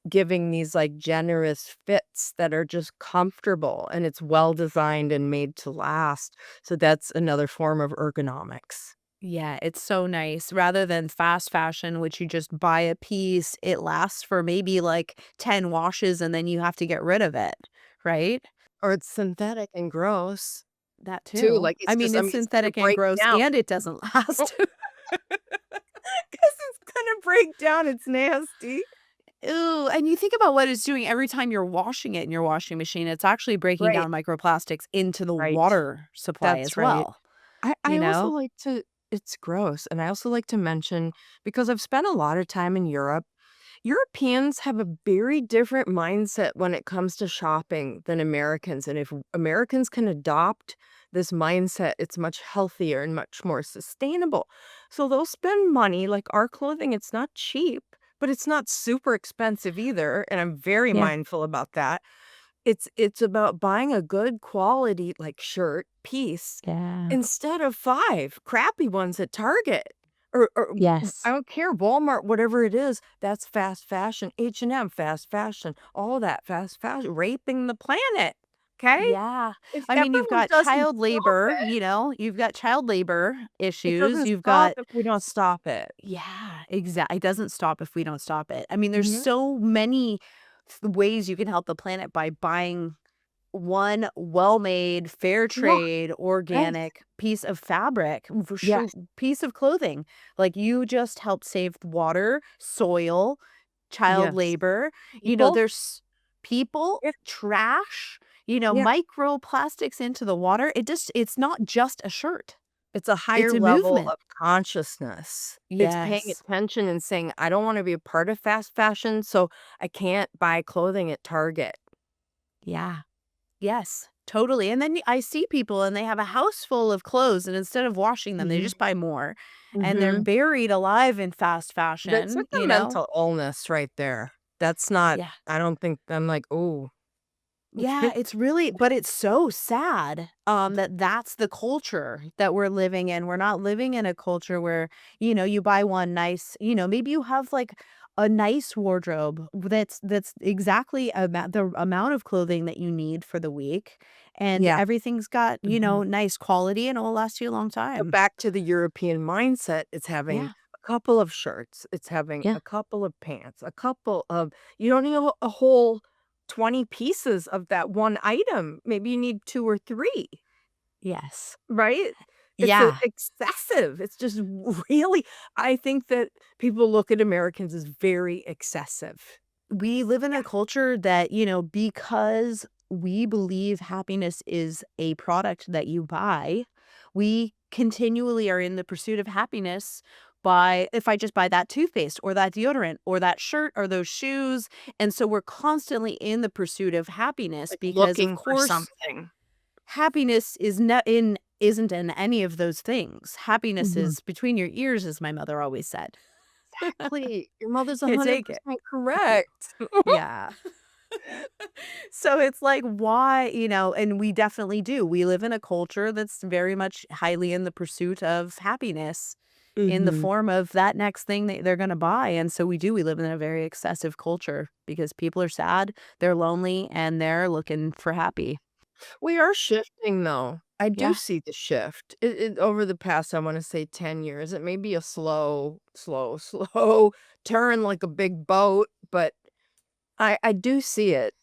giving these like generous fits that are just comfortable and it's well designed and made to last. So that's another form of ergonomics. Yeah, it's so nice. Rather than fast fashion, which you just buy a piece, it lasts for maybe like 10 washes and then you have to get rid of it, right? Or it's synthetic and gross That too. too. I mean, I it's mean, it's gonna synthetic and break gross down. and it doesn't last. 'Cause it's gonna break down, it's nasty. Ooh, and you think about what it's doing every time you're washing it in your washing machine, it's actually breaking Right, down microplastics into the right. water supply That's as right. well, I you also know? like to it's gross, and I also like to mention because I've spent a lot of time in Europe, Europeans have a very different mindset when it comes to shopping than Americans, and if Americans can adopt this mindset, it's much healthier and much more sustainable. So they'll spend money, like our clothing, it's not cheap, but it's not super expensive either, and I'm very Yeah. mindful about that. It's about buying a good quality, like, shirt piece Yeah. instead of 5 crappy ones at Target or I Yes. don't care, Walmart, whatever it is, that's fast fashion, H&M, fast fashion, all that fast fashion, raping the planet. okay? Yeah. If I mean, you've everyone got doesn't child stop labor, it, you've got child labor it issues. doesn't You've stop got, if we don't stop it. yeah, exactly. It doesn't stop if we don't stop it. I mean, there's Mhm. so many ways you can help the planet by buying one well-made, fair Yeah, trade, yes, organic piece of fabric, for sure, yes, piece of clothing. Like, you just help save water, soil, child yes. labor. People, There's people, if trash, yeah, microplastics into the water. It's not just a shirt. it's a It's higher a level movement. of consciousness. It's paying Yes. attention and saying, "I don't wanna be a part of fast fashion, so I can't buy clothing at Target." Yeah. Yes, totally, and then I see people and they have a house full of clothes, and instead of washing them, they Mhm, just buy more, and they're mhm. buried alive in fast That's fashion, like a mental illness right there. That's not Yeah. I don't think I'm like, "Ooh." Yeah, it's really but it's so sad, that that's the culture that we're living in. We're not living in a culture where, you buy one nice maybe you have, like, a nice wardrobe that's exactly the amount of clothing that you need for the week, and Yeah, everything's got, mhm. nice quality, and it'll last you a long But time. back to the European mindset, it's having Yeah, a couple of shirts, it's having yeah, a couple of pants, a couple of you don't need a whole 20 pieces of that one item. Maybe you need 2 or 3, yes. right? It's Yeah. excessive. It's just really I think that people look at Americans as very excessive. We live in Yeah, a culture that, because we believe happiness is a product that you buy, we continually are in the pursuit of happiness by if I just buy that toothpaste or that deodorant or that shirt or those shoes. And so we're constantly in the pursuit of happiness like because of looking for course something. happiness isn't in any of those things. Happiness Mhm. is between your ears, as my mother always said. Exactly. Your mother's Can't take it. 100% correct. Yeah. So it's like, why, and we definitely do. We live in a culture that's very much highly in the pursuit of happiness in the Mhm. form of that next thing that they're going to buy. And so we do. We live in a very excessive culture because people are sad, they're lonely, and they're looking for happy. We are shifting though. I do Yeah. see the shift. Over the past, I wanna say 10 years. It may be a slow turn like a big boat, but I do see it,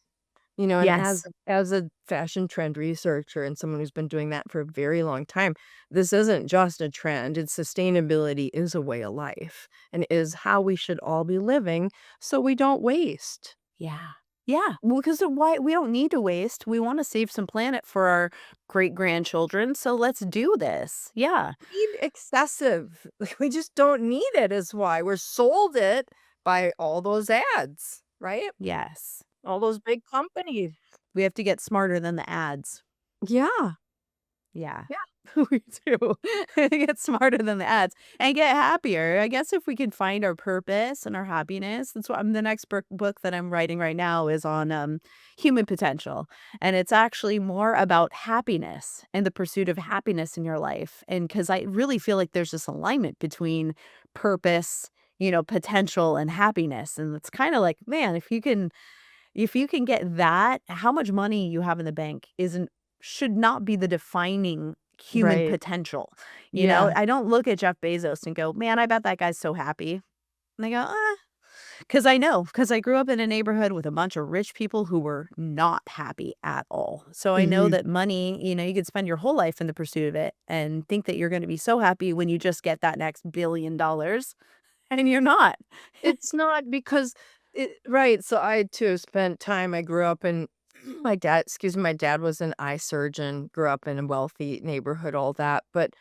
and Yes. as a fashion trend researcher and someone who's been doing that for a very long time, this isn't just a trend, it's sustainability is a way of life and is how we should all be living so we don't waste. Yeah. Yeah. Well, because why we don't need to waste. We want to save some planet for our great grandchildren. So let's do this. Yeah. Need excessive. Like, we just don't need it is why. We're sold it by all those ads, right? Yes. All those big companies. We have to get smarter than the ads. Yeah, Yeah. yeah. We do. Get smarter than the ads and get happier. I guess if we can find our purpose and our happiness, that's what the next book that I'm writing right now is on human potential. And it's actually more about happiness and the pursuit of happiness in your life. And because I really feel like there's this alignment between purpose, potential and happiness. And it's kind of like, man, if you can get that, how much money you have in the bank isn't should not be the defining human Right. potential. Yeah. I don't look at Jeff Bezos and go, "Man, I bet that guy's so happy." And I go, because I know, because I grew up in a neighborhood with a bunch of rich people who were not happy at all. So I know Mhm. that money, you could spend your whole life in the pursuit of it and think that you're gonna be so happy when you just get that next $1 billion, and you're not. It's not because it right, so I too spent time I grew up in my dad was an eye surgeon, grew up in a wealthy neighborhood, all that, but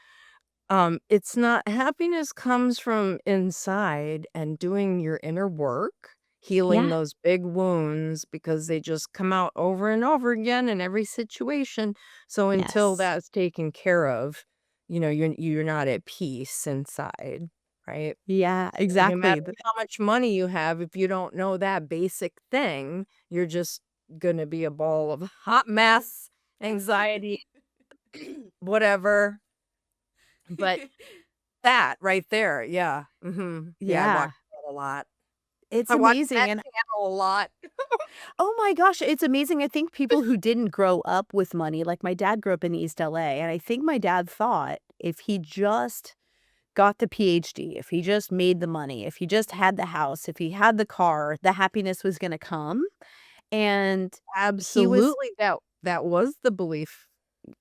it's not happiness comes from inside and doing your inner work, healing Yeah. those big wounds because they just come out over and over again in every situation. So until Yes. that's taken care of, you're not at peace inside, right? Yeah, And no matter exactly. how much money you have, if you don't know that basic thing, you're just gonna be a ball of hot mess, anxiety, whatever. But that right there, yeah, mhm. Yeah, I watch Yeah. that a lot. it's I watch amazing, that and channel a lot. oh my gosh, it's amazing. I think people who didn't grow up with money, like my dad grew up in East LA, and I think my dad thought if he just got the PhD, if he just made the money, if he just had the house, if he had the car, the happiness was gonna come, and he was Absolutely, that was the belief.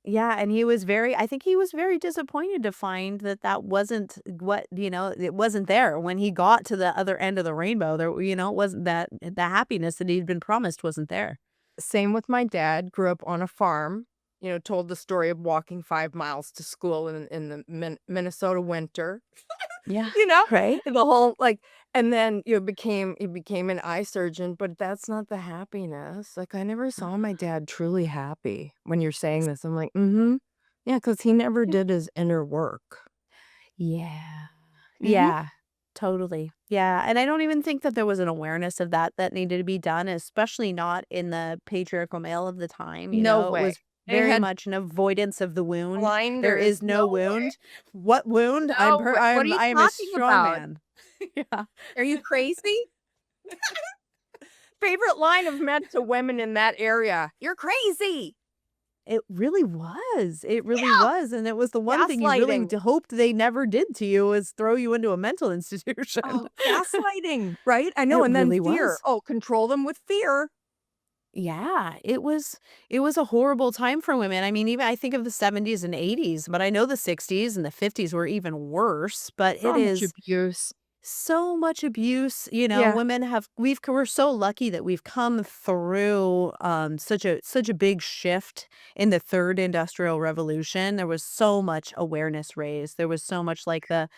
yeah, and he was very I think he was very disappointed to find that that wasn't what it wasn't there. When he got to the other end of the rainbow, there it wasn't that the happiness that he'd been promised wasn't there. Same with my dad, grew up on a farm, told the story of walking 5 miles to school in the Minnesota winter. Yeah, You know? right? The whole, like and then, he became an eye surgeon, but that's not the happiness. Like, I never saw my dad truly happy. When you're saying this, I'm like, "Mhm." Yeah, because he never did his inner work. Yeah. Mhm. Yeah, totally. Yeah, and I don't even think that there was an awareness of that that needed to be done, especially not in the patriarchal male of the time, No it way. was They very had much an avoidance of the wound. There blinders. is No no way. wound. What wound? No way. What are you I am a talking strong about? man. Yeah. Are you crazy? Favorite line of men to women in that area, "You're crazy." It really was. It really Yeah, was, and it was the one thing you really gaslighting. d hoped they never did to you was throw you into a mental institution. Oh, gaslighting, right? I know, It and then really fear. was. Oh, control them with fear. Yeah, it was a horrible time for women. I mean, even I think of the 70s and 80s, but I know the 60s and the 50s were even worse, but it So much is abuse. so much abuse, Yeah, women have we're so lucky that we've come through such a big shift in the third industrial revolution. There was so much awareness raised. There was so much like the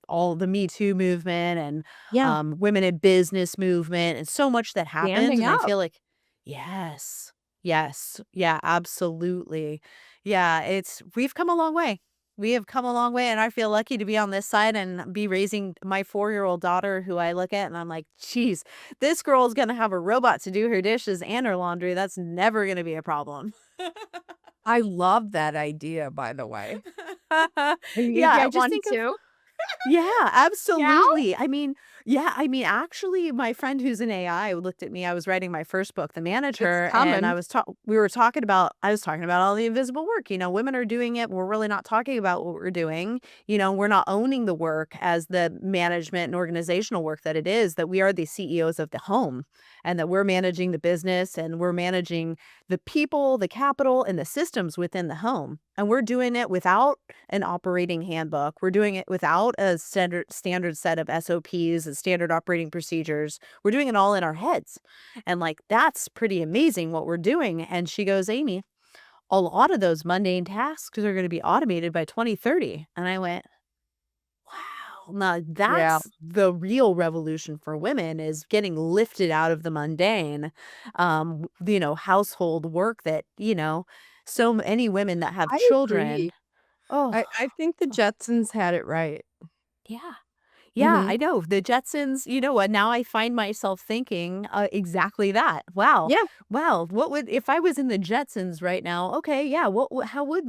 all the Me Too movement and yeah, women in business movement and so much that happened. standing And I up. feel like, yes, yes, yeah, absolutely. Yeah, we've come a long way. We have come a long way, and I feel lucky to be on this side and be raising my 4-year-old daughter who I look at and I'm like, "Geez, this girl's gonna have a robot to do her dishes and her laundry. That's never gonna be a problem." I love that idea, by the way. And you Yeah, I get just one think of too? yeah, Yeah? absolutely. Actually, my friend who's in AI looked at me. I was writing my first book, The It's Manager, and coming. I was talking about all the invisible work. Women are doing it. We're really not talking about what we're doing. We're not owning the work as the management and organizational work that it is, that we are the CEOs of the home and that we're managing the business and we're managing the people, the capital, and the systems within the home. And we're doing it without an operating handbook. We're doing it without a standard set of SOPs and standard operating procedures. We're doing it all in our heads. And like that's pretty amazing what we're doing. And she goes, "Aimee, a lot of those mundane tasks are going to be automated by 2030." And I went, "Wow. Now Yeah. that's the real revolution for women is getting lifted out of the mundane household work that, so many women that have I children. agree. Oh, I think the Jetsons had it right. yeah. Yeah, Mhm. I know. The Jetsons, you know what? Now I find myself thinking exactly that. Wow. Yeah, Wow. What would, if I was in the Jetsons right now? Okay. Yeah. How would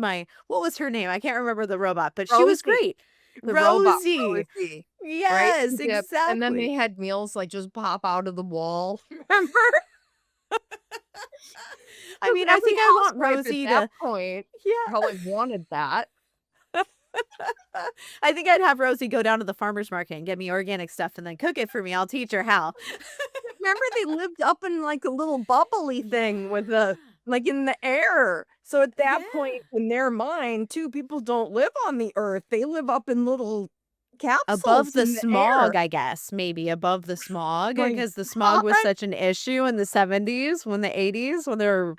what was her name? I can't remember the robot, but she was Rosie, great. the robot Rosie. Rosie, right? Yes, Yep, and then they exactly. had meals, like, just pop out of the wall, remember? I 'Cause mean, I every think I want housewife at Rosie that to, point yeah. probably wanted that. I think I'd have Rosie go down to the farmer's market and get me organic stuff and then cook it for me. I'll teach her how. Remember they lived up in, like, a little bubbly thing with the Yeah. like, in the air. So at that Yeah. point, in their mind, too, people don't live on the earth, they live up in little Above capsules the in the smog, air. I guess, maybe above the smog, My because the smog was god! such an issue in the '70s, when the '80s, when they were,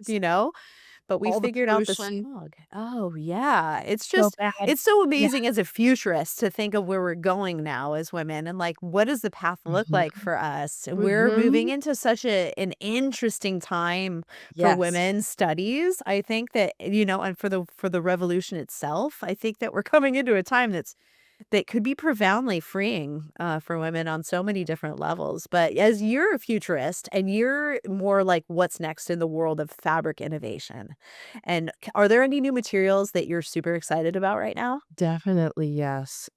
but we All the figured out the pollution, smog. Oh, yeah. so bad. It's so Yeah. amazing as a futurist to think of where we're going now as women and like, what does the path look like Mhm. for us? We're moving Mhm. into such an interesting time for Yes. women's studies. I think that, and for the revolution itself, I think that we're coming into a time that could be profoundly freeing for women on so many different levels. But as you're a futurist and you're more like what's next in the world of fabric innovation, and are there any new materials that you're super excited about right now? Definitely, yes.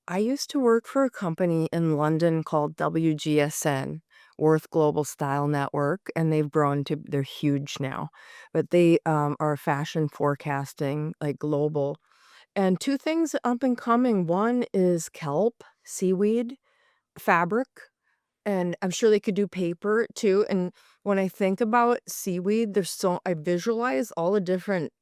I used to work for a company in London called WGSN, Worth Global Style Network, and they're huge now. But they are fashion forecasting, like global. And two things up and coming. One is kelp, seaweed, fabric, and I'm sure they could do paper too. And when I think about seaweed, I visualize all the different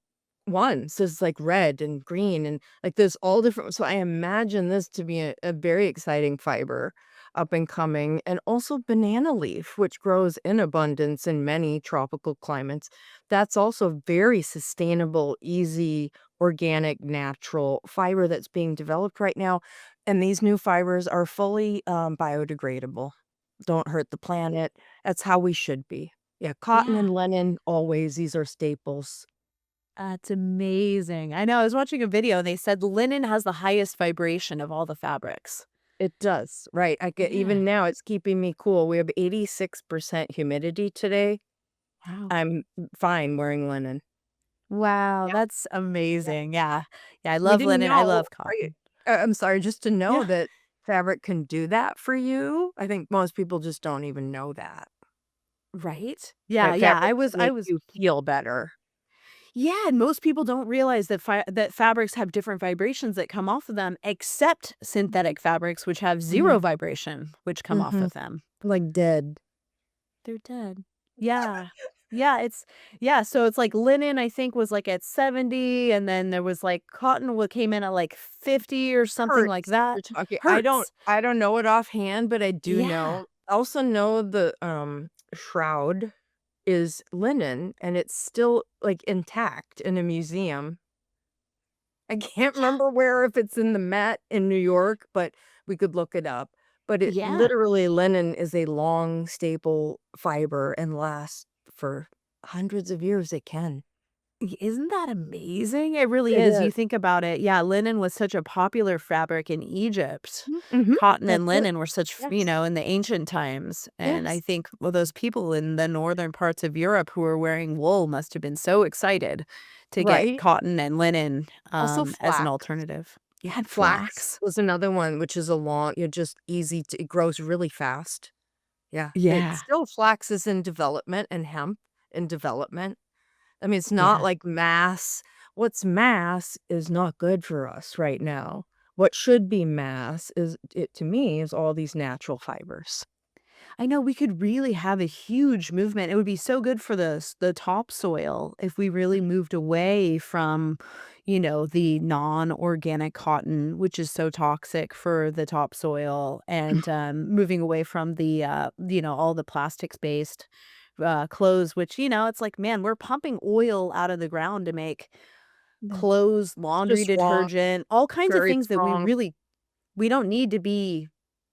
ones. There's like red and green and like there's all different. So I imagine this to be a very exciting fiber up and coming. And also banana leaf, which grows in abundance in many tropical climates. That's also very sustainable, easy, organic, natural fiber that's being developed right now. And these new fibers are fully biodegradable. Don't hurt the planet. That's how we should be. Yeah, cotton Yeah. and linen, always, these are staples. That's amazing. I know, I was watching a video and they said linen has the highest vibration of all the fabrics. It does, right, I get Yeah. even now, it's keeping me cool. We have 86% humidity today. Wow. I'm fine wearing linen. Wow, Yeah, that's yeah. amazing. Yeah. Yeah, I We love didn't linen. I know love are you cotton. I'm sorry, just to know Yeah. that fabric can do that for you, I think most people just don't even know that. Right? Yeah, That yeah. fabric can I make was you feel better. Yeah, and most people don't realize that that fabrics have different vibrations that come off of them, except synthetic fabrics, which have Mhm, zero vibration, which come off mhm. of them. Like dead. They're dead. Yeah. Yeah, yeah, so it's like linen, I think, was like at 70, and then there was like cotton what came in at like 50 or something like Hurts, that. you're talking Hurts. I don't know it offhand, but I do Yeah. know I also know the, shroud is linen, and it's still, like, intact in a museum. I can't Yeah. remember where, if it's in the Met in New York, but we could look it up. But it Yeah. literally linen is a long staple fiber and lasts for hundreds of years, it can. Isn't that amazing? It really It is. is. You think about it. Yeah, linen was such a popular fabric in Egypt. Mhm. Cotton and That's it. linen were such, Yes. in the ancient times. And I Yes. think, well, those people in the northern parts of Europe who were wearing wool must have been so excited to get Right? cotton and linen Also as an flax. alternative. Yeah, and Flax flax. was another one, which is a long you're just easy to it grows really fast. Yeah, it Yeah. still flax is in development and hemp in development. I mean, it's not Yeah. like mass. What's mass is not good for us right now. What should be mass is it to me is all these natural fibers. I know we could really have a huge movement. It would be so good for the topsoil if we really moved away from, the non-organic cotton, which is so toxic for the topsoil, and moving away from all the plastics based clothes, which it's like, man, we're pumping oil out of the ground to make Mm. clothes, It's laundry just wrong. detergent, all kinds of Sure, things it's that wrong. we don't need to be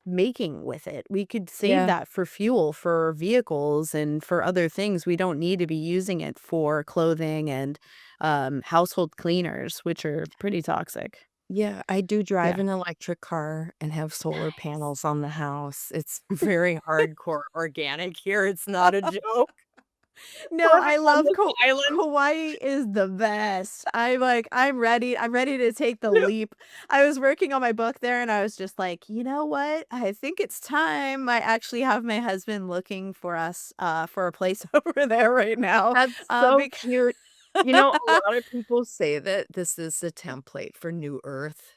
making with it. We could save Yeah. that for fuel for vehicles and for other things. We don't need to be using it for clothing and household cleaners, which are pretty toxic. Yeah, I do drive Yeah. an electric car and have solar Nice. panels on the house. It's very hardcore organic here, it's not a joke. No, Living I on love this island. Kauai is the best. I'm ready to take the leap. I was working on my book there and I was just like, "You know what? I think it's time." I actually have my husband looking for us for a place over there right now. That's so Because cute. You know, a lot of people say that this is a template for New Earth,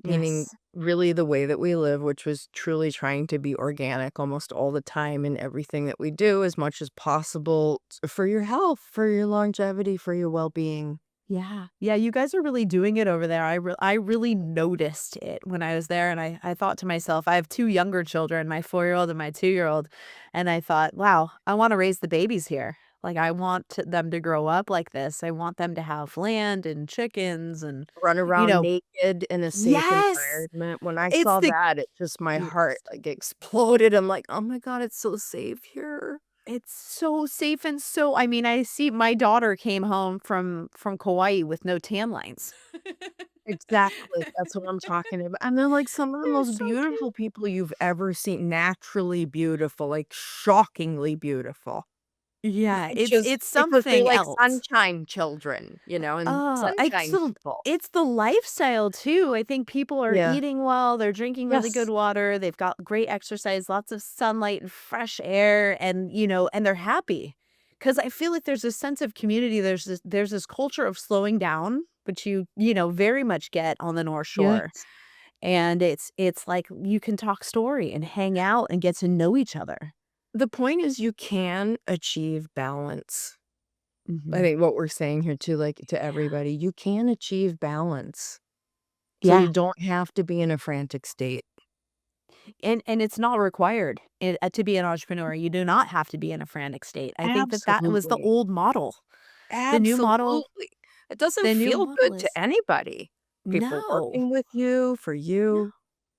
meaning Yes. really the way that we live, which was truly trying to be organic almost all the time in everything that we do as much as possible for your health, for your longevity, for your well-being. Yeah. Yeah, you guys are really doing it over there. I really noticed it when I was there, and I thought to myself, I have 2 younger children, my 4-year-old and my 2-year-old, and I thought, "Wow, I wanna raise the babies here." Like, I want them to grow up like this. I want them to have land and chickens and, Run you around know naked in a safe Yes! environment. When I It's saw the that, it just my heart, cutest. like, exploded. I'm like, "Oh my god, it's so safe here." It's so safe and so I mean, I see my daughter came home from Kauai with no tan lines. Exactly, that's what I'm talking about, and they're, like, some of the They're most so cute. beautiful people you've ever seen, naturally beautiful, like, shockingly beautiful. Yeah, just it's because they're something like else. sunshine children, and sunshine people. It's the lifestyle too. I think people are Yeah. eating well, they're drinking really good Yes. water, they've got great exercise, lots of sunlight and fresh air, and, and they're happy. Because I feel like there's a sense of community, there's this culture of slowing down, which you very much get on the North Shore, Yes. and it's like you can talk story and hang out and get to know each other. The point is you can achieve balance. I Mhm. think what we're saying here too, like, to everybody, you can achieve balance, so you Yeah. don't have to be in a frantic state. And it's not required to be an entrepreneur. You do not have to be in a frantic state. I think that was the Absolutely. old model. The new model Absolutely. It doesn't the new feel model good to is anybody. People no. working with you, for No. you.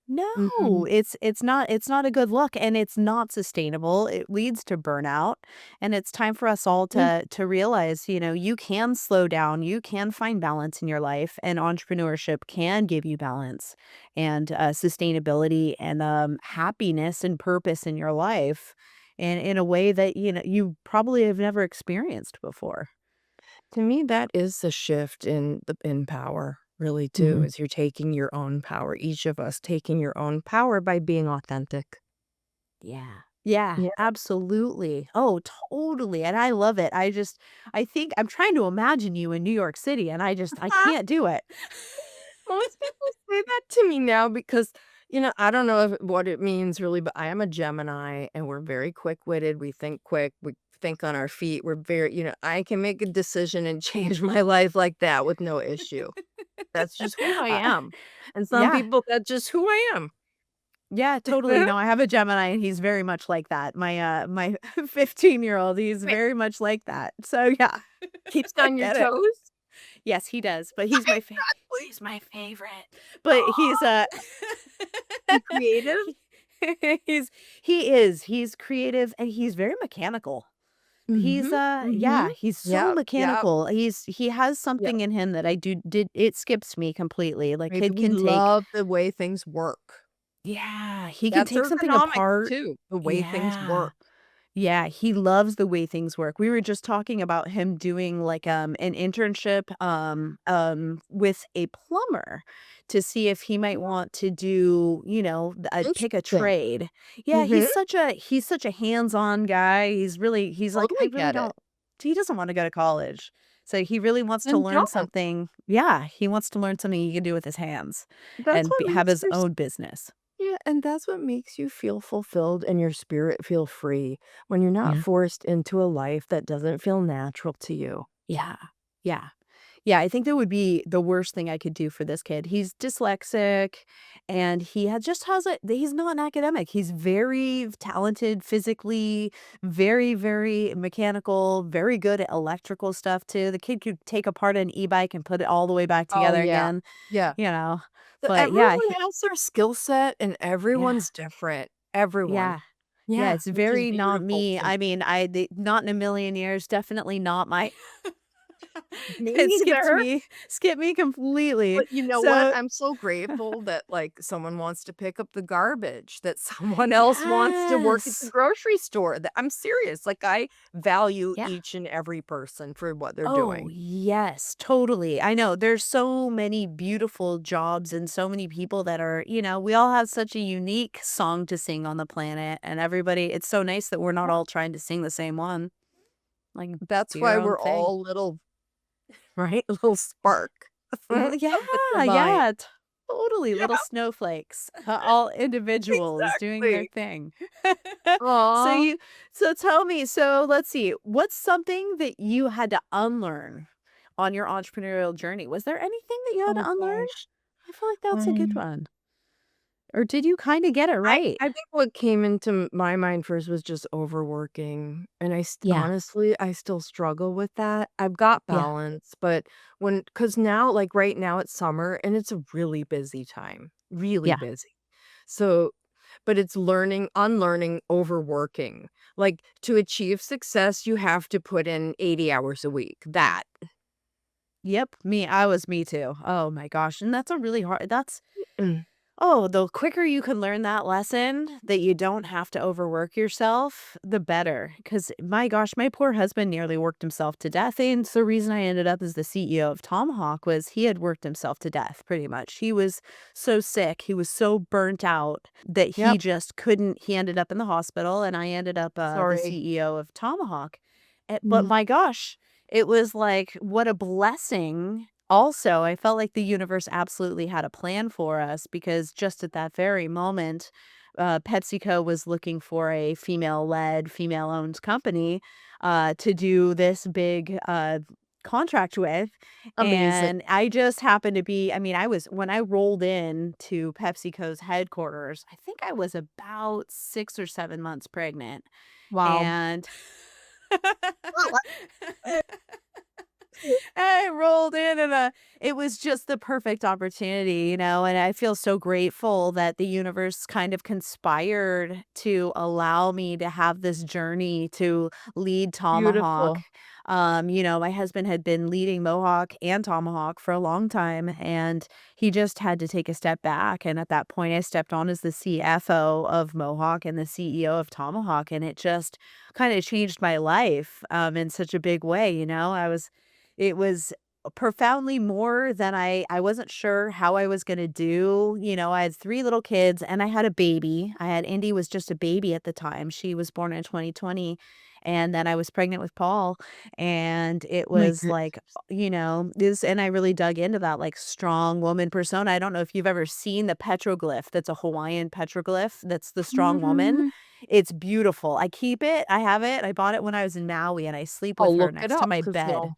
No, Mhm. it's not a good look, and it's not sustainable. It leads to burnout, and it's time for us all Yeah. to realize, you can slow down, you can find balance in your life, and entrepreneurship can give you balance and sustainability and happiness and purpose in your life, and in a way that you probably have never experienced before. To me, that is the shift in power, really, too, Mhm. is you're taking your own power, each of us taking your own power by being authentic. Yeah. Yeah, Yeah. absolutely. Oh, totally, and I love it. I think I'm trying to imagine you in New York City, and I can't do it. Most people say that to me now because, I don't know what it means really, but I am a Gemini and we're very quick-witted. We think quick. We think on our feet. We're very, I can make a decision and change my life like that with no issue. That's just who I Uh, am. And some yeah. people, that's just who I am. Yeah, totally. No, I have a Gemini, and he's very much like that. My 15-year-old, he's Right. very much like that. So, yeah, Keeps I on your get it. toes. Yes, he does, but Exactly. he's my favorite. But he's, Oh, you creative? he he's he's creative, and he's very mechanical. Mhm. Mhm. Yeah, he's so Yep, yep, mechanical. He has yep. something in him that I do did it skips me completely. Like, Maybe kid we can take love the way things work. yeah, he can That's take something ergonomic apart. too, the way things Yeah. work. Yeah, he loves the way things work. We were just talking about him doing like an internship with a plumber to see if he might Oh, want to do, pick a interesting. trade. Yeah, Mhm. he's such a hands-on guy. He's like I Totally really get it. don't he doesn't want to go to college. So he really wants to Then learn don't. something. Yeah, he wants to learn something he can do with his hands That's and what have makes his your own business. yeah, and that's what makes you feel fulfilled and your spirit feel free when you're not Yeah. forced into a life that doesn't feel natural to you. Yeah. Yeah. Yeah, I think that would be the worst thing I could do for this kid. He's dyslexic and just has he's not an academic. He's very talented physically, very, very mechanical, very good at electrical stuff too. The kid could take apart an e-bike and put it all the way back Oh, together yeah. again, Yeah. you know. So But yeah, everyone has their skill set and yeah, everyone's different. Everyone. yeah. Yeah, Yeah, it's which is very not beautiful me. to me. I mean, not in a million years, definitely not my Me it neither. skipped me completely. But you know what? So I'm so grateful that, like, someone wants to pick up the garbage, that someone else wants to work at the yes. grocery store, that I'm serious, like, I value Yeah. each and every person for what they're Oh, doing. yes, totally. I know there's so many beautiful jobs and so many people that are, we all have such a unique song to sing on the planet, and it's so nice that we're not Yeah. all trying to sing the same one. Like, That's do your why own we're thing. all little right? Little spark Well, of the yeah, divine. yeah, totally. Yeah, Little snowflakes, all individuals doing their exactly. thing. So Aw. tell me, so let's see, what's something that you had to unlearn on your entrepreneurial journey? Was there anything that you had Oh to unlearn? gosh. I feel like that's a good Um one. Or did you kind of get it right? I think what came into my mind first was just overworking, and Yeah. honestly, I still struggle with that. I've got Yeah. balance, but because now, like, right now, it's summer, and it's a really busy time, really Yeah. busy. So but it's unlearning overworking. Like, to achieve success, you have to put in 80 hours a week. That. Yep. Me too. Oh my gosh. And that's a really hard, that's Mm. Oh, the quicker you can learn that lesson that you don't have to overwork yourself, the better. Because my gosh, my poor husband nearly worked himself to death. And it's the reason I ended up as the CEO of Tomahawk was he had worked himself to death pretty much. He was so sick. He was so burnt out that he Yep. just couldn't. He ended up in the hospital, and I ended up the Sorry. CEO of Tomahawk. But Mhm. my gosh, it was like, what a blessing. Also, I felt like the universe absolutely had a plan for us because just at that very moment, PepsiCo was looking for a female-led, female-owned company to do this big contract with. Amazing. And I just happened to be, I mean, when I rolled in to PepsiCo's headquarters, I think I was about 6 or 7 months pregnant. Wow. And Well, I rolled in and, it was just the perfect opportunity, and I feel so grateful that the universe kind of conspired to allow me to have this journey to lead Tomahawk. beautiful. My husband had been leading Mohawk and Tomahawk for a long time, and he just had to take a step back, and at that point, I stepped on as the CFO of Mohawk and the CEO of Tomahawk, and it just kinda changed my life, in such a big way, it was profoundly more than I wasn't sure how I was gonna do. I had 3 little kids and I had a baby. Indy was just a baby at the time. She was born in 2020, and then I was pregnant with Paul, and it My was like, goodness. this, and I really dug into that, like, strong woman persona. I don't know if you've ever seen the petroglyph. That's a Hawaiian petroglyph. That's the strong woman. Mhm. It's beautiful. I keep it. I have it. I bought it when I was in Maui, and I sleep with I'll her look it next to up my because bed. now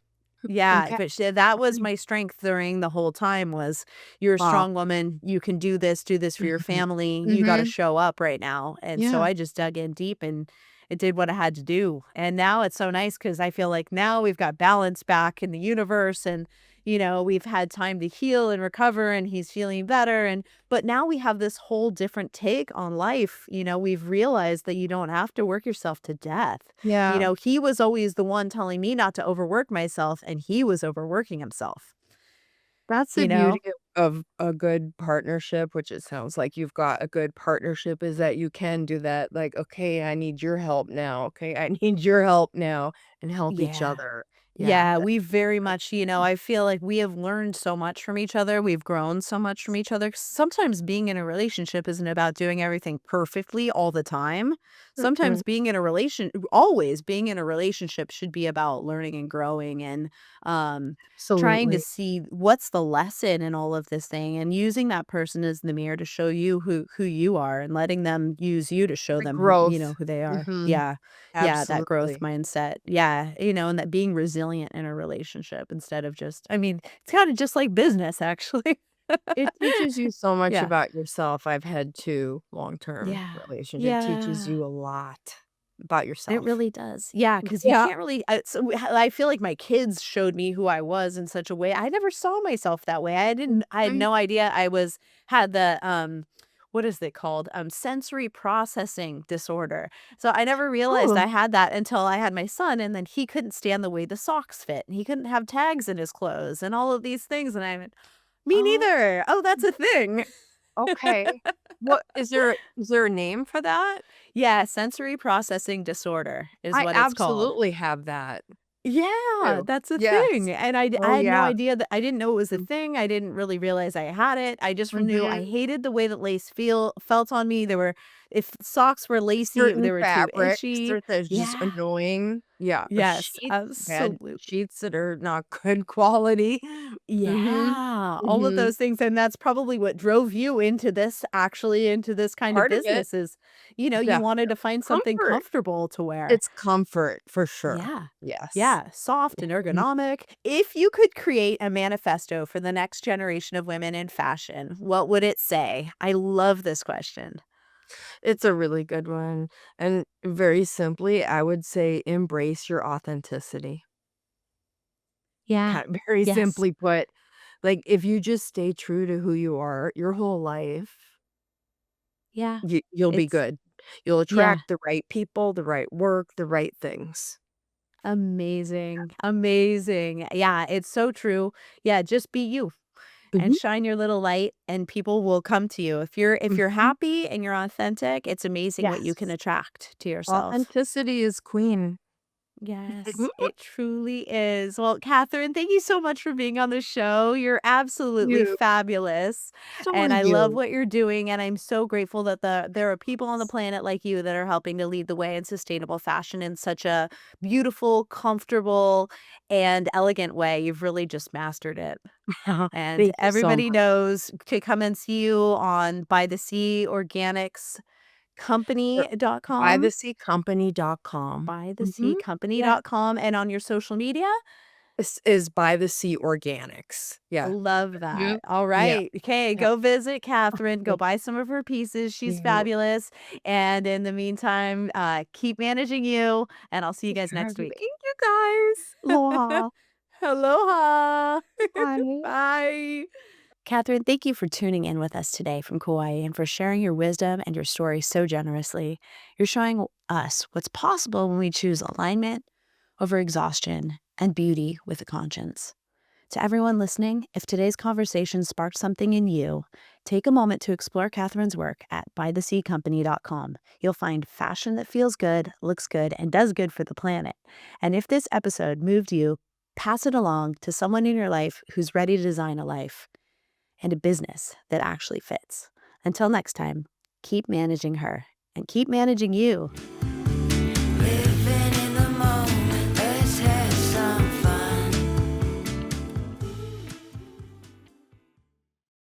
Yeah, okay. but that was my strength during the whole time was, "You're a Wow. strong woman, you can do this for your Mhm. family, you gotta Mhm. show up right now," and so Yeah. I just dug in deep and it did what I had to do, and now it's so nice because I feel like now we've got balance back in the universe and, we've had time to heal and recover and he's feeling better, but now we have this whole different take on life. We've realized that you don't have to work yourself to death. Yeah. He was always the one telling me not to overwork myself, and he was overworking himself, That's the you beauty know? of a good partnership, which it sounds like you've got a good partnership, is that you can do that, like, "Okay, I need your help now. Okay, I need your help now," and help each Yeah. other. Yeah, Yeah, that we very that's much, I feel like we have learned so much from each other. We've grown so much from each other. Sometimes being in a relationship isn't about doing everything perfectly all the time. Sometimes mm-mm, always being in a relationship should be about learning and growing and um trying to absolutely. see what's the lesson in all of this thing and using that person as the mirror to show you who you are and letting them use you to show The them growth. who they are. Mhm. Yeah. Yeah, that growth Absolutely. mindset. Yeah, and that being resilient in a relationship instead of just, I mean, it's kinda just like business, actually. It teaches you so much Yeah. about yourself. I've had 2 long-term Yeah. relationship. Teaches Yeah. you a lot about It yourself. really does. Yeah, because you Yeah. can't really I feel like my kids showed me who I was in such a way. I never saw myself that way. I had Mhm. no idea I had the, what is it called? Sensory processing disorder. So I never realized Oh, I had that until I had my son, and then he couldn't stand the way the socks fit, and he couldn't have tags in his clothes and all of these things, and I went, "Me oh, neither. Oh, that's a thing." okay. What is there a name for that? Yeah, sensory processing disorder is I what it's called. absolutely have that Yeah, too. that's a thing, Yes. and Oh, I had no yeah. idea that I didn't know it was a thing, I didn't really realize I had it, I just knew I Mhm. hated the way that lace felt on me. If socks were lacy, Certain they were too fabrics itchy. that that's just Yeah. annoying. Yeah, Yes, sheets, bad absolutely. sheets that are not good quality. Mhm. Yeah, all of Mhm. those things, and that's probably what drove you into this kind of Part of it, business is, you wanted to definitely. find something Comfort. comfortable to wear. It's comfort for sure. Yeah. Yes. Yeah, soft and Mhm. ergonomic. If you could create a manifesto for the next generation of women in fashion, what would it say? I love this question. It's a really good one, and very simply, I would say embrace your authenticity. Yeah. Kind of very Yes. simply put, like, if you just stay true to who you are your whole life, Yeah. you'll be It's good. You'll yeah. attract the right people, the right work, the right things. Amazing. Amazing. Yeah, it's so true. Yeah, just be you. and Mhm, shine your little light, and people will come to you. If you're mhm. happy and you're authentic, it's amazing what you can Yes. attract to yourself. Authenticity is queen. Yes, it truly is. Well, Kathryn, thank you so much for being on the show. You're absolutely You. fabulous, So are and I love you. what you're doing, and I'm so grateful that there are people on the Yes. planet like you that are helping to lead the way in sustainable fashion in such a beautiful, comfortable, and elegant way. You've really just mastered it. And Thank you so everybody much. knows to come and see you on By the Sea Organics Sure. Company.com, ByTheSeaCompany.com. Mhm. Yeah. bytheseacompany.com, and on your social media? This is By the Sea Organics. Yeah. Love You. that. All Yeah. right. Okay, Yeah. go visit Kathryn, go Thank buy some of her pieces. She's you. fabulous. And in the meantime, keep managing you, and I'll see you guys Thank next week. you guys. Aloha. Aloha. Bye. Bye. Kathryn, thank you for tuning in with us today from Kauai and for sharing your wisdom and your story so generously. You're showing us what's possible when we choose alignment over exhaustion and beauty with a conscience. To everyone listening, if today's conversation sparked something in you, take a moment to explore Kathryn's work at bytheseacompany.com. You'll find fashion that feels good, looks good, and does good for the planet. And if this episode moved you, pass it along to someone in your life who's ready to design a life and a business that actually fits. Until next time, keep managing her and keep managing you.